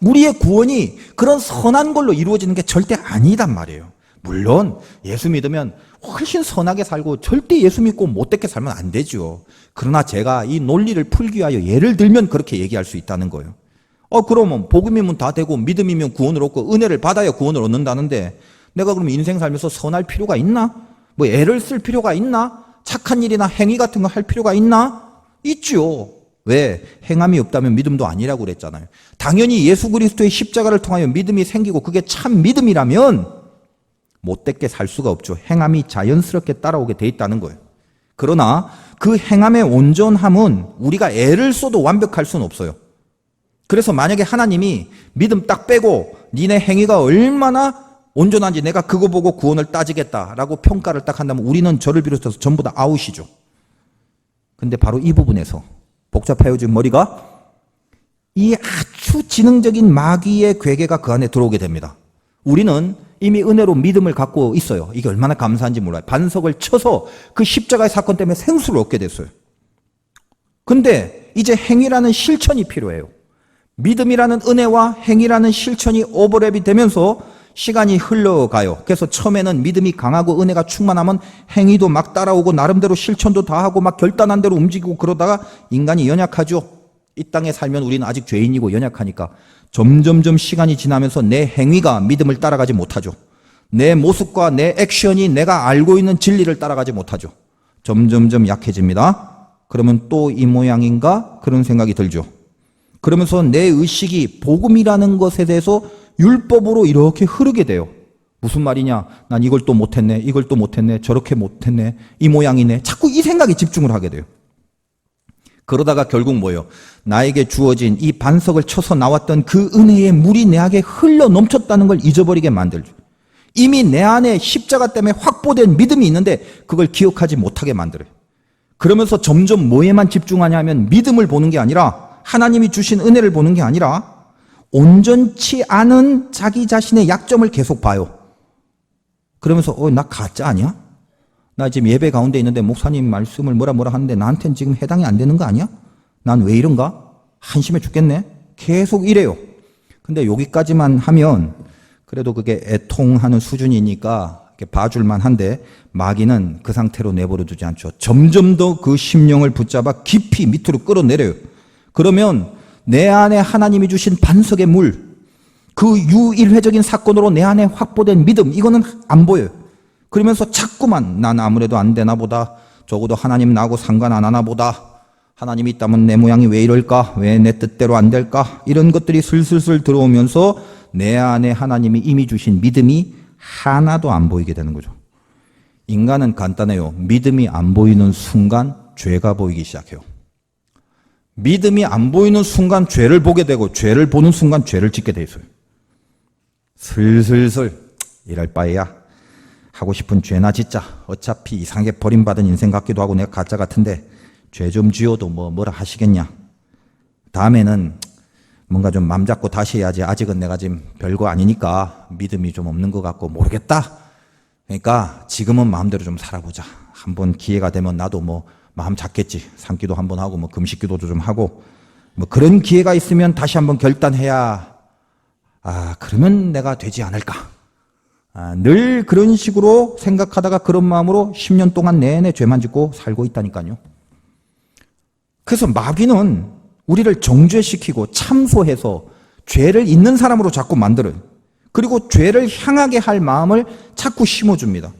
우리의 구원이 그런 선한 걸로 이루어지는 게 절대 아니단 말이에요. 물론 예수 믿으면 훨씬 선하게 살고 절대 예수 믿고 못되게 살면 안 되죠. 그러나 제가 이 논리를 풀기 위하여 예를 들면 그렇게 얘기할 수 있다는 거예요. 그러면 복음이면 다 되고 믿음이면 구원을 얻고 은혜를 받아야 구원을 얻는다는데 내가 그럼 인생 살면서 선할 필요가 있나? 뭐 애를 쓸 필요가 있나? 착한 일이나 행위 같은 거 할 필요가 있나? 있죠. 왜? 행함이 없다면 믿음도 아니라고 그랬잖아요. 당연히 예수 그리스도의 십자가를 통하여 믿음이 생기고 그게 참 믿음이라면 못되게 살 수가 없죠. 행함이 자연스럽게 따라오게 돼 있다는 거예요. 그러나 그 행함의 온전함은 우리가 애를 써도 완벽할 수는 없어요. 그래서 만약에 하나님이 믿음 딱 빼고 니네 행위가 얼마나 온전한지 내가 그거 보고 구원을 따지겠다라고 평가를 딱 한다면 우리는 저를 비롯해서 전부 다 아웃이죠. 근데 바로 이 부분에서 복잡해요 지금 머리가, 이 아주 지능적인 마귀의 괴계가 그 안에 들어오게 됩니다. 우리는 이미 은혜로 믿음을 갖고 있어요. 이게 얼마나 감사한지 몰라요. 반석을 쳐서 그 십자가의 사건 때문에 생수를 얻게 됐어요. 근데 이제 행위라는 실천이 필요해요. 믿음이라는 은혜와 행위라는 실천이 오버랩이 되면서 시간이 흘러가요. 그래서 처음에는 믿음이 강하고 은혜가 충만하면 행위도 막 따라오고 나름대로 실천도 다 하고 막 결단한 대로 움직이고 그러다가 인간이 연약하죠. 이 땅에 살면 우리는 아직 죄인이고 연약하니까 점점점 시간이 지나면서 내 행위가 믿음을 따라가지 못하죠. 내 모습과 내 액션이 내가 알고 있는 진리를 따라가지 못하죠. 점점점 약해집니다. 그러면 또 이 모양인가? 그런 생각이 들죠. 그러면서 내 의식이 복음이라는 것에 대해서 율법으로 이렇게 흐르게 돼요. 무슨 말이냐? 난 이걸 또 못했네, 이걸 또 못했네, 저렇게 못했네, 이 모양이네. 자꾸 이 생각에 집중을 하게 돼요. 그러다가 결국 뭐예요? 나에게 주어진 이 반석을 쳐서 나왔던 그 은혜의 물이 내게 흘러 넘쳤다는 걸 잊어버리게 만들죠. 이미 내 안에 십자가 때문에 확보된 믿음이 있는데 그걸 기억하지 못하게 만들어요. 그러면서 점점 뭐에만 집중하냐면 믿음을 보는 게 아니라 하나님이 주신 은혜를 보는 게 아니라 온전치 않은 자기 자신의 약점을 계속 봐요. 그러면서 나 가짜 아니야? 나 지금 예배 가운데 있는데 목사님 말씀을 뭐라 하는데 나한테는 지금 해당이 안 되는 거 아니야? 난 왜 이런가? 한심해 죽겠네. 계속 이래요. 근데 여기까지만 하면 그래도 그게 애통하는 수준이니까 이렇게 봐줄만 한데 마귀는 그 상태로 내버려 두지 않죠. 점점 더 그 심령을 붙잡아 깊이 밑으로 끌어내려요. 그러면 내 안에 하나님이 주신 반석의 물, 그 유일회적인 사건으로 내 안에 확보된 믿음, 이거는 안 보여요. 그러면서 자꾸만 난 아무래도 안 되나 보다, 적어도 하나님 나하고 상관 안 하나 보다, 하나님이 있다면 내 모양이 왜 이럴까, 왜 내 뜻대로 안 될까, 이런 것들이 슬슬슬 들어오면서 내 안에 하나님이 이미 주신 믿음이 하나도 안 보이게 되는 거죠. 인간은 간단해요. 믿음이 안 보이는 순간 죄가 보이기 시작해요. 믿음이 안 보이는 순간 죄를 보게 되고 죄를 보는 순간 죄를 짓게 돼 있어요. 슬슬슬 이럴 바에야 하고 싶은 죄나 짓자. 어차피 이상하게 버림받은 인생 같기도 하고 내가 가짜 같은데 죄 좀 지어도 뭐라 하시겠냐. 다음에는 뭔가 좀 맘 잡고 다시 해야지. 아직은 내가 지금 별거 아니니까 믿음이 좀 없는 것 같고 모르겠다. 그러니까 지금은 마음대로 좀 살아보자. 한번 기회가 되면 나도 마음 잡겠지. 산기도 한번 하고 금식기도도 좀 하고 그런 기회가 있으면 다시 한번 결단해야 그러면 내가 되지 않을까. 늘 그런 식으로 생각하다가 그런 마음으로 10년 동안 내내 죄만 짓고 살고 있다니까요. 그래서 마귀는 우리를 정죄시키고 참소해서 죄를 있는 사람으로 자꾸 만들어요. 그리고 죄를 향하게 할 마음을 자꾸 심어줍니다.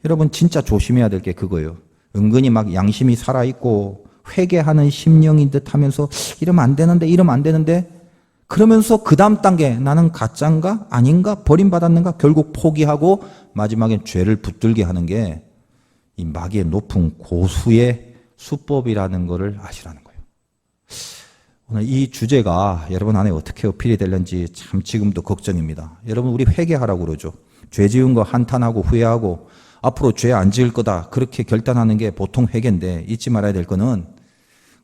여러분 진짜 조심해야 될 게 그거예요. 은근히 막 양심이 살아있고 회개하는 심령인 듯 하면서 이러면 안 되는데 그러면서 그 다음 단계 나는 가짜인가 아닌가 버림받았는가 결국 포기하고 마지막엔 죄를 붙들게 하는 게 이 마귀의 높은 고수의 수법이라는 것을 아시라는 거예요. 오늘 이 주제가 여러분 안에 어떻게 어필이 될는지 참 지금도 걱정입니다. 여러분 우리 회개하라고 그러죠. 죄 지은 거 한탄하고 후회하고 앞으로 죄 안 지을 거다 그렇게 결단하는 게 보통 회개인데 잊지 말아야 될 거는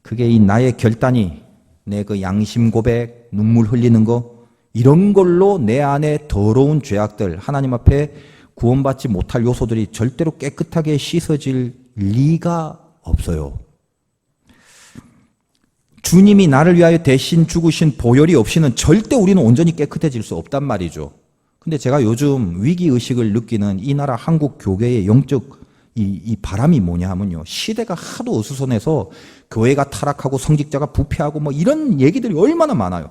그게 이 나의 결단이 내 그 양심 고백, 눈물 흘리는 거 이런 걸로 내 안에 더러운 죄악들 하나님 앞에 구원받지 못할 요소들이 절대로 깨끗하게 씻어질 리가 없어요. 주님이 나를 위하여 대신 죽으신 보혈이 없이는 절대 우리는 온전히 깨끗해질 수 없단 말이죠. 근데 제가 요즘 위기의식을 느끼는 이 나라 한국 교회의 영적 이 바람이 뭐냐 하면요. 시대가 하도 어수선해서 교회가 타락하고 성직자가 부패하고 이런 얘기들이 얼마나 많아요.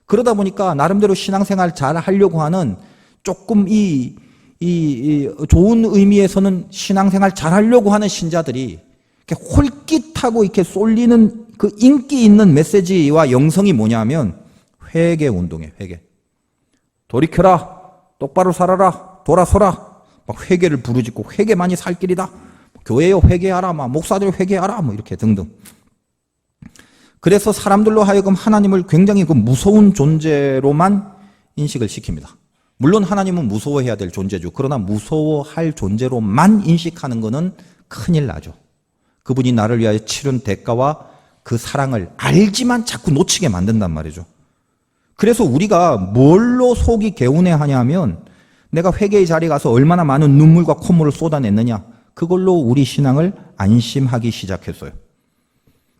그러다 보니까 나름대로 신앙생활 잘 하려고 하는 조금 이 좋은 의미에서는 신앙생활 잘 하려고 하는 신자들이 이렇게 홀깃하고 이렇게 쏠리는 그 인기 있는 메시지와 영성이 뭐냐 하면 회개 운동이에요. 회개. 돌이켜라. 똑바로 살아라. 돌아서라. 막 회개를 부르짖고 회개만이 살 길이다. 교회여 회개하라. 목사들 회개하라. 이렇게 등등. 그래서 사람들로 하여금 하나님을 굉장히 그 무서운 존재로만 인식을 시킵니다. 물론 하나님은 무서워해야 될 존재죠. 그러나 무서워할 존재로만 인식하는 것은 큰일 나죠. 그분이 나를 위하여 치른 대가와 그 사랑을 알지만 자꾸 놓치게 만든단 말이죠. 그래서 우리가 뭘로 속이 개운해하냐 하면 내가 회개의 자리에 가서 얼마나 많은 눈물과 콧물을 쏟아냈느냐 그걸로 우리 신앙을 안심하기 시작했어요.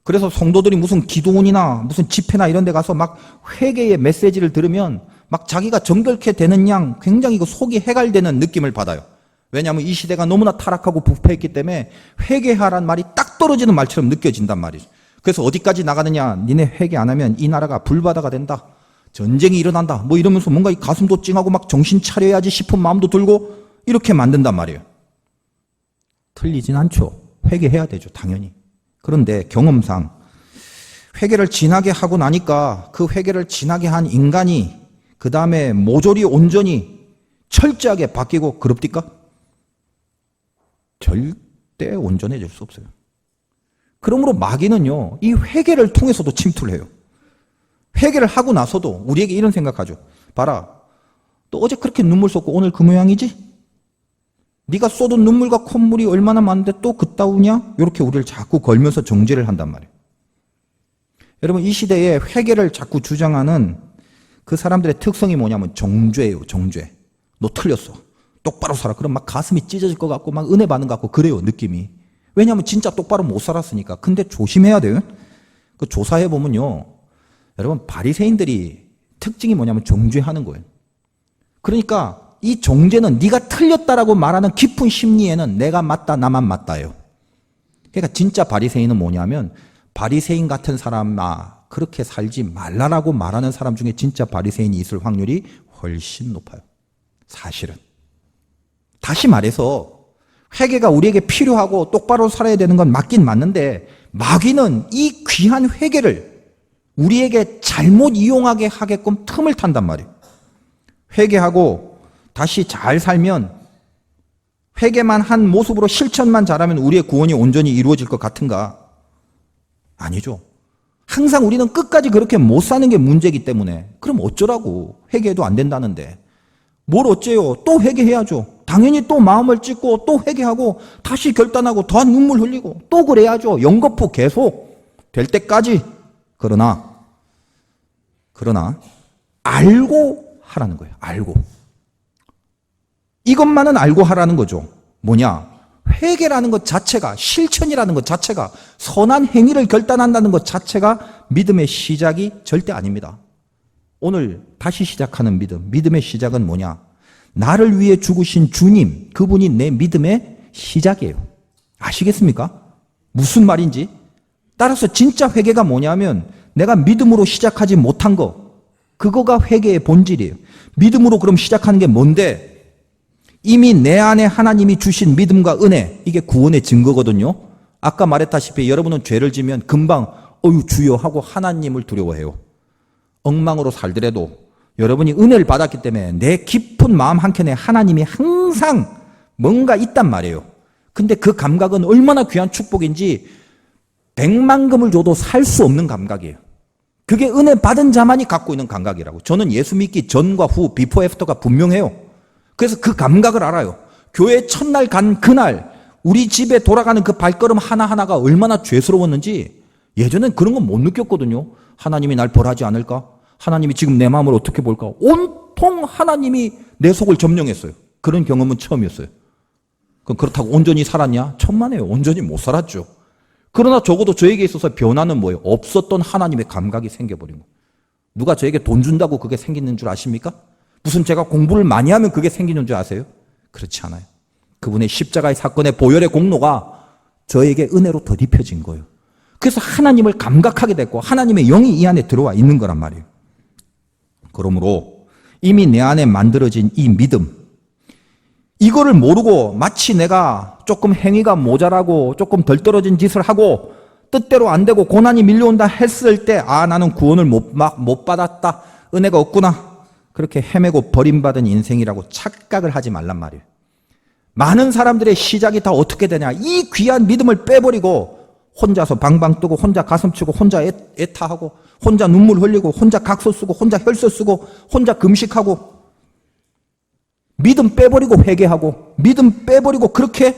그래서 성도들이 무슨 기도원이나 무슨 집회나 이런 데 가서 막 회개의 메시지를 들으면 막 자기가 정결케 되는 양 굉장히 그 속이 해갈되는 느낌을 받아요. 왜냐하면 이 시대가 너무나 타락하고 부패했기 때문에 회개하라는 말이 딱 떨어지는 말처럼 느껴진단 말이죠. 그래서 어디까지 나가느냐 니네 회개 안 하면 이 나라가 불바다가 된다. 전쟁이 일어난다. 이러면서 뭔가 이 가슴도 찡하고 막 정신 차려야지 싶은 마음도 들고 이렇게 만든단 말이에요. 틀리진 않죠. 회개해야 되죠. 당연히. 그런데 경험상 회개를 진하게 하고 나니까 그 회개를 진하게 한 인간이 그 다음에 모조리 온전히 철저하게 바뀌고 그럽니까? 절대 온전해질 수 없어요. 그러므로 마귀는요, 이 회개를 통해서도 침투를 해요. 회개를 하고 나서도 우리에게 이런 생각하죠. 봐라, 또 어제 그렇게 눈물 쏟고 오늘 그 모양이지? 네가 쏟은 눈물과 콧물이 얼마나 많은데 또 그따우냐? 이렇게 우리를 자꾸 걸면서 정죄를 한단 말이에요. 여러분, 이 시대에 회개를 자꾸 주장하는 그 사람들의 특성이 뭐냐면 정죄예요. 정죄. 너 틀렸어. 똑바로 살아. 그럼 막 가슴이 찢어질 것 같고 막 은혜 받는 것 같고 그래요. 느낌이. 왜냐하면 진짜 똑바로 못 살았으니까. 근데 조심해야 돼요. 그 조사해 보면요, 여러분, 바리새인들이 특징이 뭐냐면 정죄하는 거예요. 그러니까 이 정죄는 네가 틀렸다라고 말하는 깊은 심리에는 내가 맞다, 나만 맞다예요. 그러니까 진짜 바리새인은 뭐냐면 바리새인 같은 사람아 그렇게 살지 말라라고 말하는 사람 중에 진짜 바리새인이 있을 확률이 훨씬 높아요. 사실은. 다시 말해서 회개가 우리에게 필요하고 똑바로 살아야 되는 건 맞긴 맞는데 마귀는 이 귀한 회개를 우리에게 잘못 이용하게 하게끔 틈을 탄단 말이에요. 회개하고 다시 잘 살면 회개만 한 모습으로 실천만 잘하면 우리의 구원이 온전히 이루어질 것 같은가? 아니죠. 항상 우리는 끝까지 그렇게 못 사는 게 문제이기 때문에 그럼 어쩌라고. 회개해도 안 된다는데 뭘 어째요? 또 회개해야죠. 당연히 또 마음을 찢고 또 회개하고 다시 결단하고 더 눈물 흘리고 또 그래야죠. 연거푸 계속 될 때까지. 그러나 알고 하라는 거예요. 알고. 이것만은 알고 하라는 거죠. 뭐냐? 회개라는 것 자체가, 실천이라는 것 자체가, 선한 행위를 결단한다는 것 자체가 믿음의 시작이 절대 아닙니다. 오늘 다시 시작하는 믿음, 믿음의 시작은 뭐냐? 나를 위해 죽으신 주님, 그분이 내 믿음의 시작이에요. 아시겠습니까? 무슨 말인지? 따라서 진짜 회개가 뭐냐면 내가 믿음으로 시작하지 못한 거, 그거가 회개의 본질이에요. 믿음으로 그럼 시작하는 게 뭔데? 이미 내 안에 하나님이 주신 믿음과 은혜, 이게 구원의 증거거든요. 아까 말했다시피 여러분은 죄를 지면 금방 어유 주여 하고 하나님을 두려워해요. 엉망으로 살더라도 여러분이 은혜를 받았기 때문에 내 깊은 마음 한켠에 하나님이 항상 뭔가 있단 말이에요. 근데 그 감각은 얼마나 귀한 축복인지 100만금을 줘도 살 수 없는 감각이에요. 그게 은혜 받은 자만이 갖고 있는 감각이라고. 저는 예수 믿기 전과 후, 비포 애프터가 분명해요. 그래서 그 감각을 알아요. 교회 첫날 간 그날 우리 집에 돌아가는 그 발걸음 하나하나가 얼마나 죄스러웠는지 예전엔 그런 건 못 느꼈거든요. 하나님이 날 벌하지 않을까? 하나님이 지금 내 마음을 어떻게 볼까? 온통 하나님이 내 속을 점령했어요. 그런 경험은 처음이었어요. 그럼 그렇다고 온전히 살았냐? 천만에요. 온전히 못 살았죠. 그러나 적어도 저에게 있어서 변화는 뭐예요? 없었던 하나님의 감각이 생겨버린 거예요. 누가 저에게 돈 준다고 그게 생기는 줄 아십니까? 무슨 제가 공부를 많이 하면 그게 생기는 줄 아세요? 그렇지 않아요. 그분의 십자가의 사건의 보혈의 공로가 저에게 은혜로 덧입혀진 거예요. 그래서 하나님을 감각하게 됐고 하나님의 영이 이 안에 들어와 있는 거란 말이에요. 그러므로 이미 내 안에 만들어진 이 믿음, 이거를 모르고 마치 내가 조금 행위가 모자라고 조금 덜 떨어진 짓을 하고 뜻대로 안 되고 고난이 밀려온다 했을 때 나는 구원을 못 받았다. 은혜가 없구나. 그렇게 헤매고 버림받은 인생이라고 착각을 하지 말란 말이에요. 많은 사람들의 시작이 다 어떻게 되냐? 이 귀한 믿음을 빼버리고 혼자서 방방 뜨고 혼자 가슴 치고 혼자 애타하고 혼자 눈물 흘리고 혼자 각서 쓰고 혼자 혈서 쓰고 혼자 금식하고 믿음 빼버리고 회개하고 믿음 빼버리고 그렇게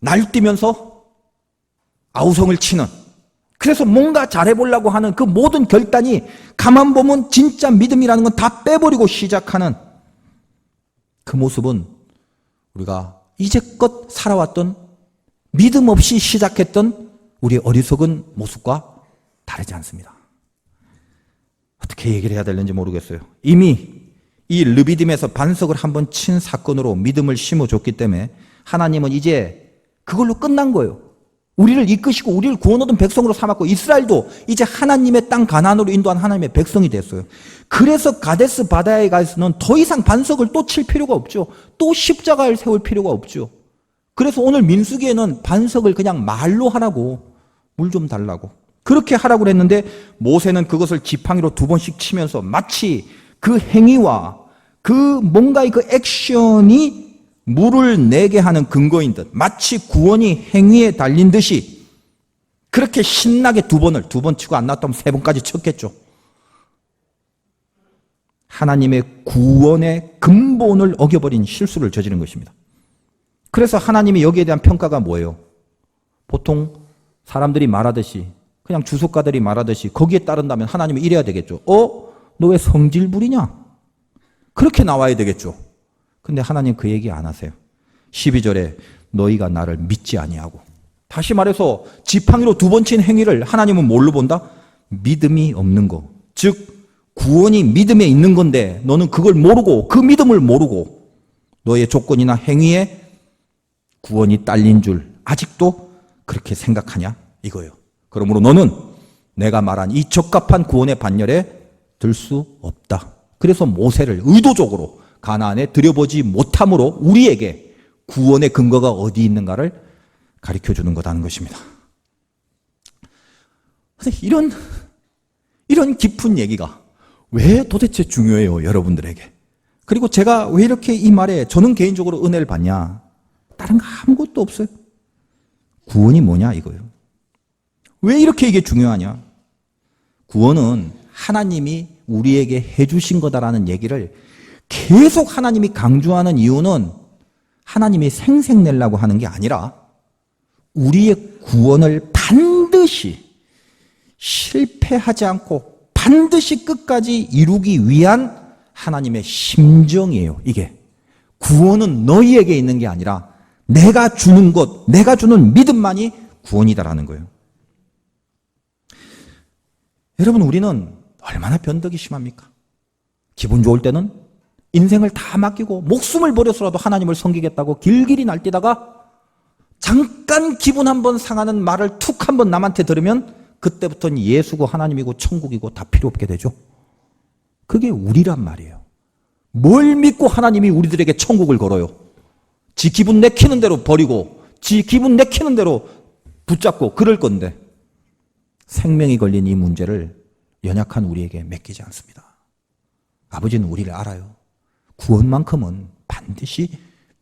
날뛰면서 아우성을 치는, 그래서 뭔가 잘해보려고 하는 그 모든 결단이 가만 보면 진짜 믿음이라는 건 다 빼버리고 시작하는 그 모습은 우리가 이제껏 살아왔던 믿음 없이 시작했던 우리의 어리석은 모습과 다르지 않습니다. 어떻게 얘기를 해야 되는지 모르겠어요. 이미 이 르비딤에서 반석을 한번 친 사건으로 믿음을 심어줬기 때문에 하나님은 이제 그걸로 끝난 거예요. 우리를 이끄시고 우리를 구원 얻은 백성으로 삼았고 이스라엘도 이제 하나님의 땅 가나안으로 인도한 하나님의 백성이 됐어요. 그래서 가데스 바다에 가서는 더 이상 반석을 또 칠 필요가 없죠. 또 십자가를 세울 필요가 없죠. 그래서 오늘 민수기에는 반석을 그냥 말로 하라고, 물 좀 달라고 그렇게 하라고 했는데 모세는 그것을 지팡이로 2번씩 치면서 마치 그 행위와 그 뭔가의 그 액션이 물을 내게 하는 근거인 듯, 마치 구원이 행위에 달린 듯이 그렇게 신나게 두 번 치고 안 나왔다면 3번까지 쳤겠죠. 하나님의 구원의 근본을 어겨버린 실수를 저지른 것입니다. 그래서 하나님이 여기에 대한 평가가 뭐예요? 보통 사람들이 말하듯이, 그냥 주석가들이 말하듯이 거기에 따른다면 하나님이 이래야 되겠죠. 너 왜 성질 부리냐? 그렇게 나와야 되겠죠. 근데 하나님 그 얘기 안 하세요. 12절에 너희가 나를 믿지 아니하고. 다시 말해서 지팡이로 2번 친 행위를 하나님은 뭘로 본다? 믿음이 없는 거. 즉 구원이 믿음에 있는 건데 너는 그걸 모르고, 그 믿음을 모르고 너의 조건이나 행위에 구원이 딸린 줄 아직도 그렇게 생각하냐 이거예요. 그러므로 너는 내가 말한 이 적합한 구원의 반열에 들 수 없다. 그래서 모세를 의도적으로 가나안에 들여보지 못함으로 우리에게 구원의 근거가 어디 있는가를 가르쳐주는 거다는 것입니다. 이런 깊은 얘기가 왜 도대체 중요해요, 여러분들에게? 그리고 제가 왜 이렇게 이 말에 저는 개인적으로 은혜를 받냐? 다른 거 아무것도 없어요. 구원이 뭐냐 이거예요. 왜 이렇게 이게 중요하냐? 구원은 하나님이 우리에게 해주신 거다라는 얘기를 계속 하나님이 강조하는 이유는 하나님이 생색내려고 하는 게 아니라 우리의 구원을 반드시 실패하지 않고 반드시 끝까지 이루기 위한 하나님의 심정이에요. 이게 구원은 너희에게 있는 게 아니라 내가 주는 것, 내가 주는 믿음만이 구원이다라는 거예요. 여러분, 우리는 얼마나 변덕이 심합니까? 기분 좋을 때는 인생을 다 맡기고 목숨을 버려서라도 하나님을 섬기겠다고 길길이 날뛰다가 잠깐 기분 한번 상하는 말을 툭 한번 남한테 들으면 그때부터는 예수고 하나님이고 천국이고 다 필요 없게 되죠. 그게 우리란 말이에요. 뭘 믿고 하나님이 우리들에게 천국을 걸어요? 지 기분 내키는 대로 버리고 지 기분 내키는 대로 붙잡고 그럴 건데 생명이 걸린 이 문제를 연약한 우리에게 맡기지 않습니다. 아버지는 우리를 알아요. 구원만큼은 반드시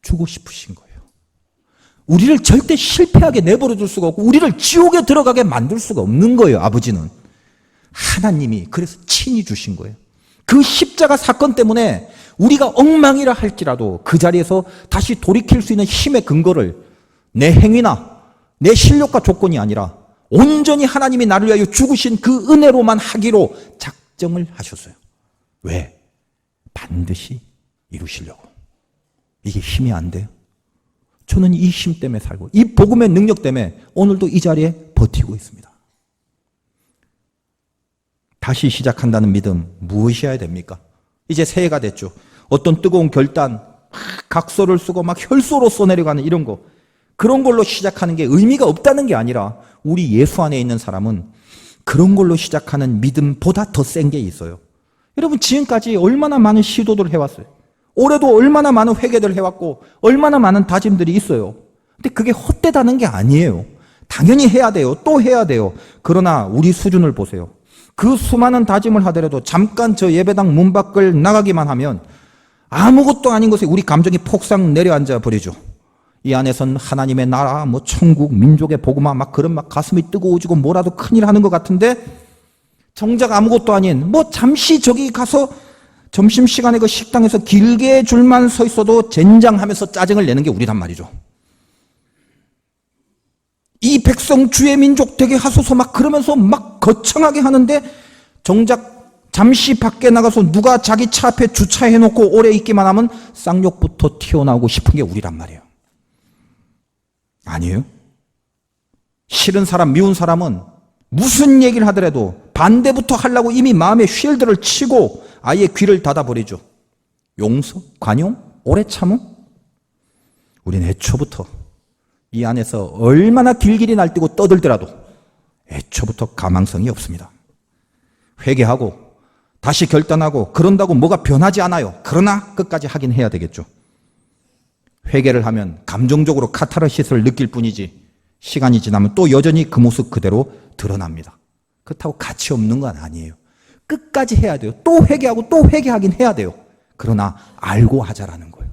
주고 싶으신 거예요. 우리를 절대 실패하게 내버려 둘 수가 없고 우리를 지옥에 들어가게 만들 수가 없는 거예요. 아버지는. 하나님이 그래서 친히 주신 거예요. 그 십자가 사건 때문에 우리가 엉망이라 할지라도 그 자리에서 다시 돌이킬 수 있는 힘의 근거를 내 행위나 내 실력과 조건이 아니라 온전히 하나님이 나를 위하여 죽으신 그 은혜로만 하기로 작정을 하셨어요. 왜? 반드시 이루시려고. 이게 힘이 안 돼요. 저는 이 힘 때문에 살고 이 복음의 능력 때문에 오늘도 이 자리에 버티고 있습니다. 다시 시작한다는 믿음 무엇이어야 됩니까? 이제 새해가 됐죠. 어떤 뜨거운 결단, 각서를 쓰고 막 혈소로 써내려가는 이런 거, 그런 걸로 시작하는 게 의미가 없다는 게 아니라 우리 예수 안에 있는 사람은 그런 걸로 시작하는 믿음보다 더 센 게 있어요. 여러분, 지금까지 얼마나 많은 시도들을 해왔어요. 올해도 얼마나 많은 회개를 해왔고 얼마나 많은 다짐들이 있어요. 근데 그게 헛되다는 게 아니에요. 당연히 해야 돼요. 또 해야 돼요. 그러나 우리 수준을 보세요. 그 수많은 다짐을 하더라도 잠깐 저 예배당 문 밖을 나가기만 하면 아무것도 아닌 곳에 우리 감정이 폭삭 내려앉아 버리죠. 이 안에선 하나님의 나라, 뭐 천국, 민족의 복음화 막 그런 막 가슴이 뜨거워지고 뭐라도 큰일 하는 것 같은데 정작 아무것도 아닌 뭐 잠시 저기 가서 점심시간에 그 식당에서 길게 줄만 서 있어도 젠장하면서 짜증을 내는 게 우리란 말이죠. 이 백성 주의 민족 되게 하소서 막 그러면서 막 거창하게 하는데 정작 잠시 밖에 나가서 누가 자기 차 앞에 주차해놓고 오래 있기만 하면 쌍욕부터 튀어나오고 싶은 게 우리란 말이에요. 아니에요? 싫은 사람, 미운 사람은 무슨 얘기를 하더라도 반대부터 하려고 이미 마음에 쉴드를 치고 아예 귀를 닫아버리죠. 용서, 관용, 오래 참음? 우리는 애초부터 이 안에서 얼마나 길길이 날뛰고 떠들더라도 애초부터 가망성이 없습니다. 회개하고 다시 결단하고 그런다고 뭐가 변하지 않아요. 그러나 끝까지 하긴 해야 되겠죠. 회개를 하면 감정적으로 카타르시스를 느낄 뿐이지 시간이 지나면 또 여전히 그 모습 그대로 드러납니다. 그렇다고 가치 없는 건 아니에요. 끝까지 해야 돼요. 또 회개하고 또 회개하긴 해야 돼요. 그러나 알고 하자라는 거예요.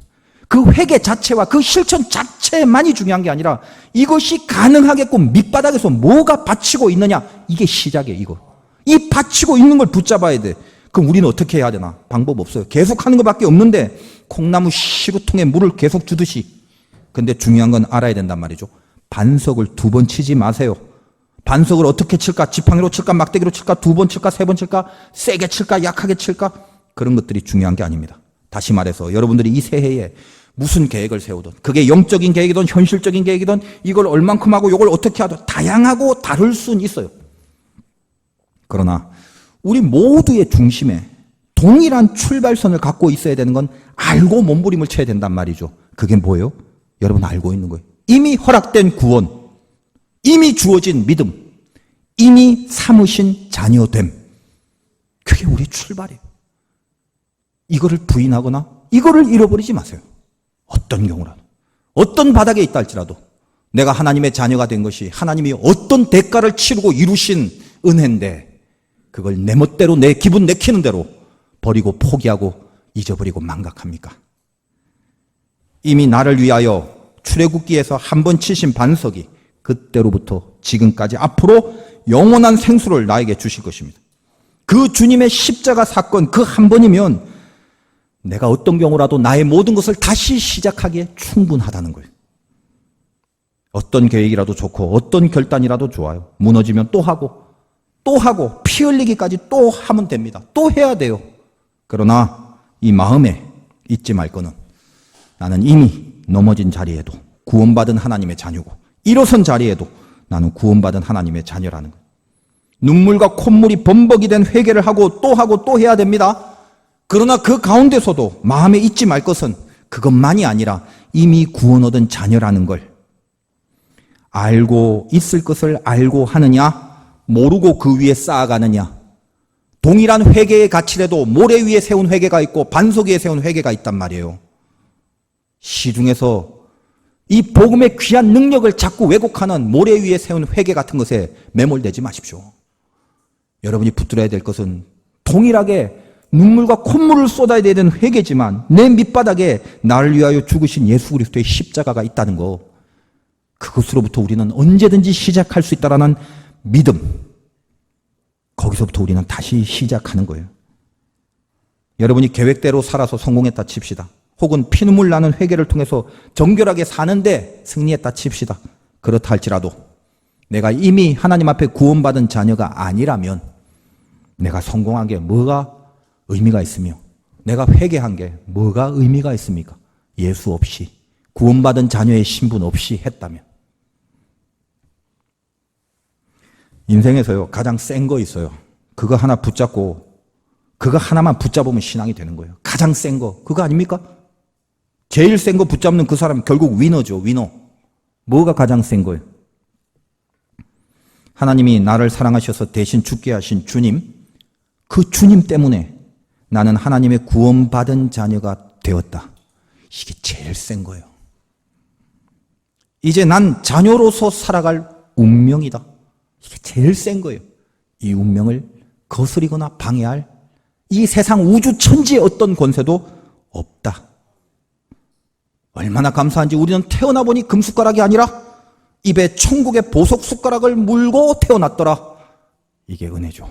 그 회개 자체와 그 실천 자체만이 중요한 게 아니라 이것이 가능하게끔 밑바닥에서 뭐가 받치고 있느냐, 이게 시작이에요. 이거. 이 받치고 있는 걸 붙잡아야 돼. 그럼 우리는 어떻게 해야 되나? 방법 없어요. 계속 하는 것밖에 없는데 콩나무 시루통에 물을 계속 주듯이. 근데 중요한 건 알아야 된단 말이죠. 반석을 2번 치지 마세요. 반석을 어떻게 칠까? 지팡이로 칠까? 막대기로 칠까? 2번 칠까? 3번 칠까? 세게 칠까? 약하게 칠까? 그런 것들이 중요한 게 아닙니다. 다시 말해서 여러분들이 이 새해에 무슨 계획을 세우든, 그게 영적인 계획이든 현실적인 계획이든 이걸 얼만큼 하고 이걸 어떻게 하든 다양하고 다를 수는 있어요. 그러나 우리 모두의 중심에 동일한 출발선을 갖고 있어야 되는 건 알고 몸부림을 쳐야 된단 말이죠. 그게 뭐예요? 여러분 알고 있는 거예요. 이미 허락된 구원, 이미 주어진 믿음, 이미 삼으신 자녀됨. 그게 우리의 출발이에요. 이거를 부인하거나 이거를 잃어버리지 마세요. 어떤 경우라도, 어떤 바닥에 있다 할지라도 내가 하나님의 자녀가 된 것이 하나님이 어떤 대가를 치르고 이루신 은혜인데 그걸 내 멋대로 내 기분 내키는 대로 버리고 포기하고 잊어버리고 망각합니까? 이미 나를 위하여 출애굽기에서 한 번 치신 반석이 그때로부터 지금까지 앞으로 영원한 생수를 나에게 주실 것입니다. 그 주님의 십자가 사건 그 한 번이면 내가 어떤 경우라도 나의 모든 것을 다시 시작하기에 충분하다는 거예요. 어떤 계획이라도 좋고 어떤 결단이라도 좋아요. 무너지면 또 하고 피 흘리기까지 또 하면 됩니다. 또 해야 돼요. 그러나 이 마음에 잊지 말 거는 나는 이미 넘어진 자리에도 구원받은 하나님의 자녀고 일어선 자리에도 나는 구원받은 하나님의 자녀라는 거예요. 눈물과 콧물이 범벅이 된 회개를 하고 또 해야 됩니다. 그러나 그 가운데서도 마음에 잊지 말 것은 그것만이 아니라 이미 구원 얻은 자녀라는 걸. 알고 있을 것을 알고 하느냐, 모르고 그 위에 쌓아가느냐. 동일한 회개의 가치라도 모래 위에 세운 회개가 있고 반석 위에 세운 회개가 있단 말이에요. 시중에서 이 복음의 귀한 능력을 자꾸 왜곡하는 모래 위에 세운 회개 같은 것에 매몰되지 마십시오. 여러분이 붙들어야 될 것은 동일하게 눈물과 콧물을 쏟아야 되는 회개지만 내 밑바닥에 나를 위하여 죽으신 예수 그리스도의 십자가가 있다는 거, 그것으로부터 우리는 언제든지 시작할 수 있다라는 믿음, 거기서부터 우리는 다시 시작하는 거예요. 여러분이 계획대로 살아서 성공했다 칩시다. 혹은 피눈물 나는 회개를 통해서 정결하게 사는데 승리했다 칩시다. 그렇다 할지라도 내가 이미 하나님 앞에 구원받은 자녀가 아니라면 내가 성공한 게 뭐가 의미가 있으며 내가 회개한 게 뭐가 의미가 있습니까? 예수 없이, 구원받은 자녀의 신분 없이 했다면. 인생에서요 가장 센 거 있어요. 그거 하나 붙잡고 그거 하나만 붙잡으면 신앙이 되는 거예요. 가장 센 거 그거 아닙니까? 제일 센 거 붙잡는 그 사람 결국 위너죠. 위너. 뭐가 가장 센 거예요? 하나님이 나를 사랑하셔서 대신 죽게 하신 주님, 그 주님 때문에 나는 하나님의 구원받은 자녀가 되었다. 이게 제일 센 거예요. 이제 난 자녀로서 살아갈 운명이다. 이게 제일 센 거예요. 이 운명을 거스리거나 방해할 이 세상 우주 천지의 어떤 권세도 없다. 얼마나 감사한지 우리는 태어나 보니 금숟가락이 아니라 입에 천국의 보석 숟가락을 물고 태어났더라. 이게 은혜죠.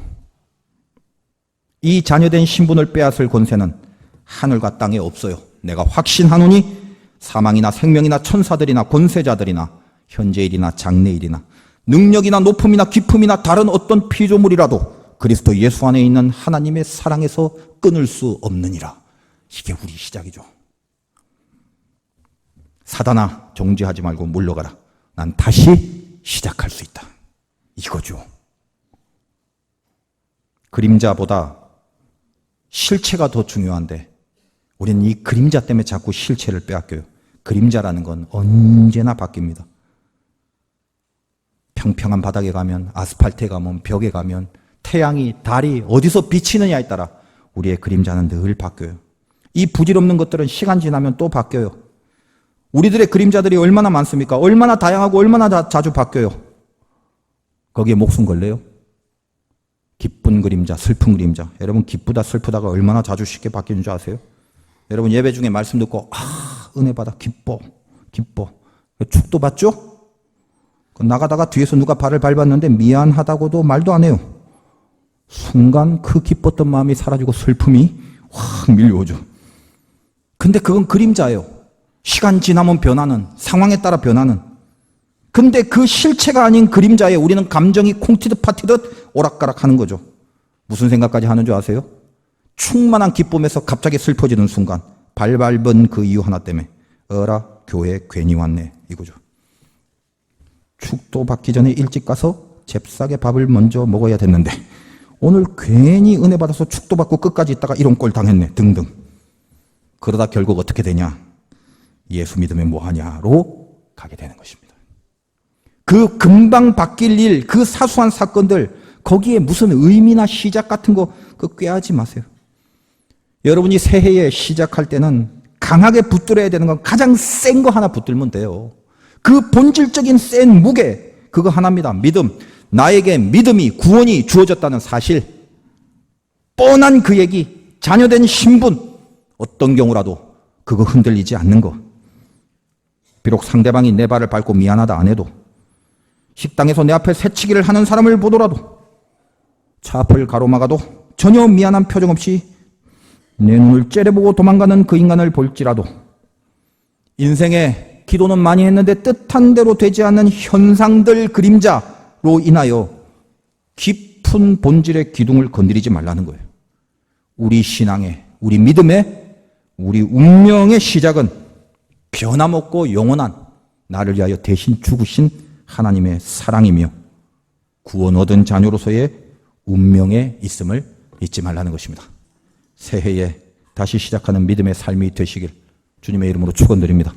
이 자녀된 신분을 빼앗을 권세는 하늘과 땅에 없어요. 내가 확신하노니 사망이나 생명이나 천사들이나 권세자들이나 현재일이나 장래일이나 능력이나 높음이나 깊음이나 다른 어떤 피조물이라도 그리스도 예수 안에 있는 하나님의 사랑에서 끊을 수 없느니라. 이게 우리 시작이죠. 사단아, 정죄하지 말고 물러가라. 난 다시 시작할 수 있다. 이거죠. 그림자보다 실체가 더 중요한데 우리는 이 그림자 때문에 자꾸 실체를 빼앗겨요. 그림자라는 건 언제나 바뀝니다. 평평한 바닥에 가면, 아스팔트에 가면, 벽에 가면, 태양이, 달이 어디서 비치느냐에 따라 우리의 그림자는 늘 바뀌어요. 이 부질없는 것들은 시간 지나면 또 바뀌어요. 우리들의 그림자들이 얼마나 많습니까? 얼마나 다양하고 얼마나 자주 바뀌어요. 거기에 목숨 걸려요? 기쁜 그림자, 슬픈 그림자. 여러분 기쁘다 슬프다가 얼마나 자주 쉽게 바뀌는 줄 아세요? 여러분 예배 중에 말씀 듣고 은혜 받아 기뻐. 축도 받죠? 나가다가 뒤에서 누가 발을 밟았는데 미안하다고도 말도 안 해요. 순간 그 기뻤던 마음이 사라지고 슬픔이 확 밀려오죠. 근데 그건 그림자예요. 시간 지나면 변하는, 상황에 따라 변하는. 근데 그 실체가 아닌 그림자에 우리는 감정이 콩튀듯 파튀듯 오락가락 하는 거죠. 무슨 생각까지 하는 줄 아세요? 충만한 기쁨에서 갑자기 슬퍼지는 순간, 발 밟은 그 이유 하나 때문에 어라 교회 괜히 왔네 이거죠. 축도 받기 전에 일찍 가서 잽싸게 밥을 먼저 먹어야 됐는데 오늘 괜히 은혜 받아서 축도 받고 끝까지 있다가 이런 꼴 당했네 등등. 그러다 결국 어떻게 되냐? 예수 믿으면 뭐하냐로 가게 되는 것입니다. 그 금방 바뀔 일, 그 사소한 사건들, 거기에 무슨 의미나 시작 같은 거 꾀하지 마세요. 여러분이 새해에 시작할 때는 강하게 붙들어야 되는 건 가장 센 거 하나 붙들면 돼요. 그 본질적인 센 무게, 그거 하나입니다. 믿음. 나에게 믿음이, 구원이 주어졌다는 사실. 뻔한 그 얘기, 자녀된 신분, 어떤 경우라도 그거 흔들리지 않는 거. 비록 상대방이 내 발을 밟고 미안하다 안 해도, 식당에서 내 앞에 새치기를 하는 사람을 보더라도, 차 앞을 가로막아도 전혀 미안한 표정 없이 내 눈을 째려보고 도망가는 그 인간을 볼지라도, 인생에 기도는 많이 했는데 뜻한 대로 되지 않는 현상들 그림자로 인하여 깊은 본질의 기둥을 건드리지 말라는 거예요. 우리 신앙의, 우리 믿음의, 우리 운명의 시작은 변함없고 영원한 나를 위하여 대신 죽으신 하나님의 사랑이며 구원 얻은 자녀로서의 운명에 있음을 잊지 말라는 것입니다. 새해에 다시 시작하는 믿음의 삶이 되시길 주님의 이름으로 축원드립니다.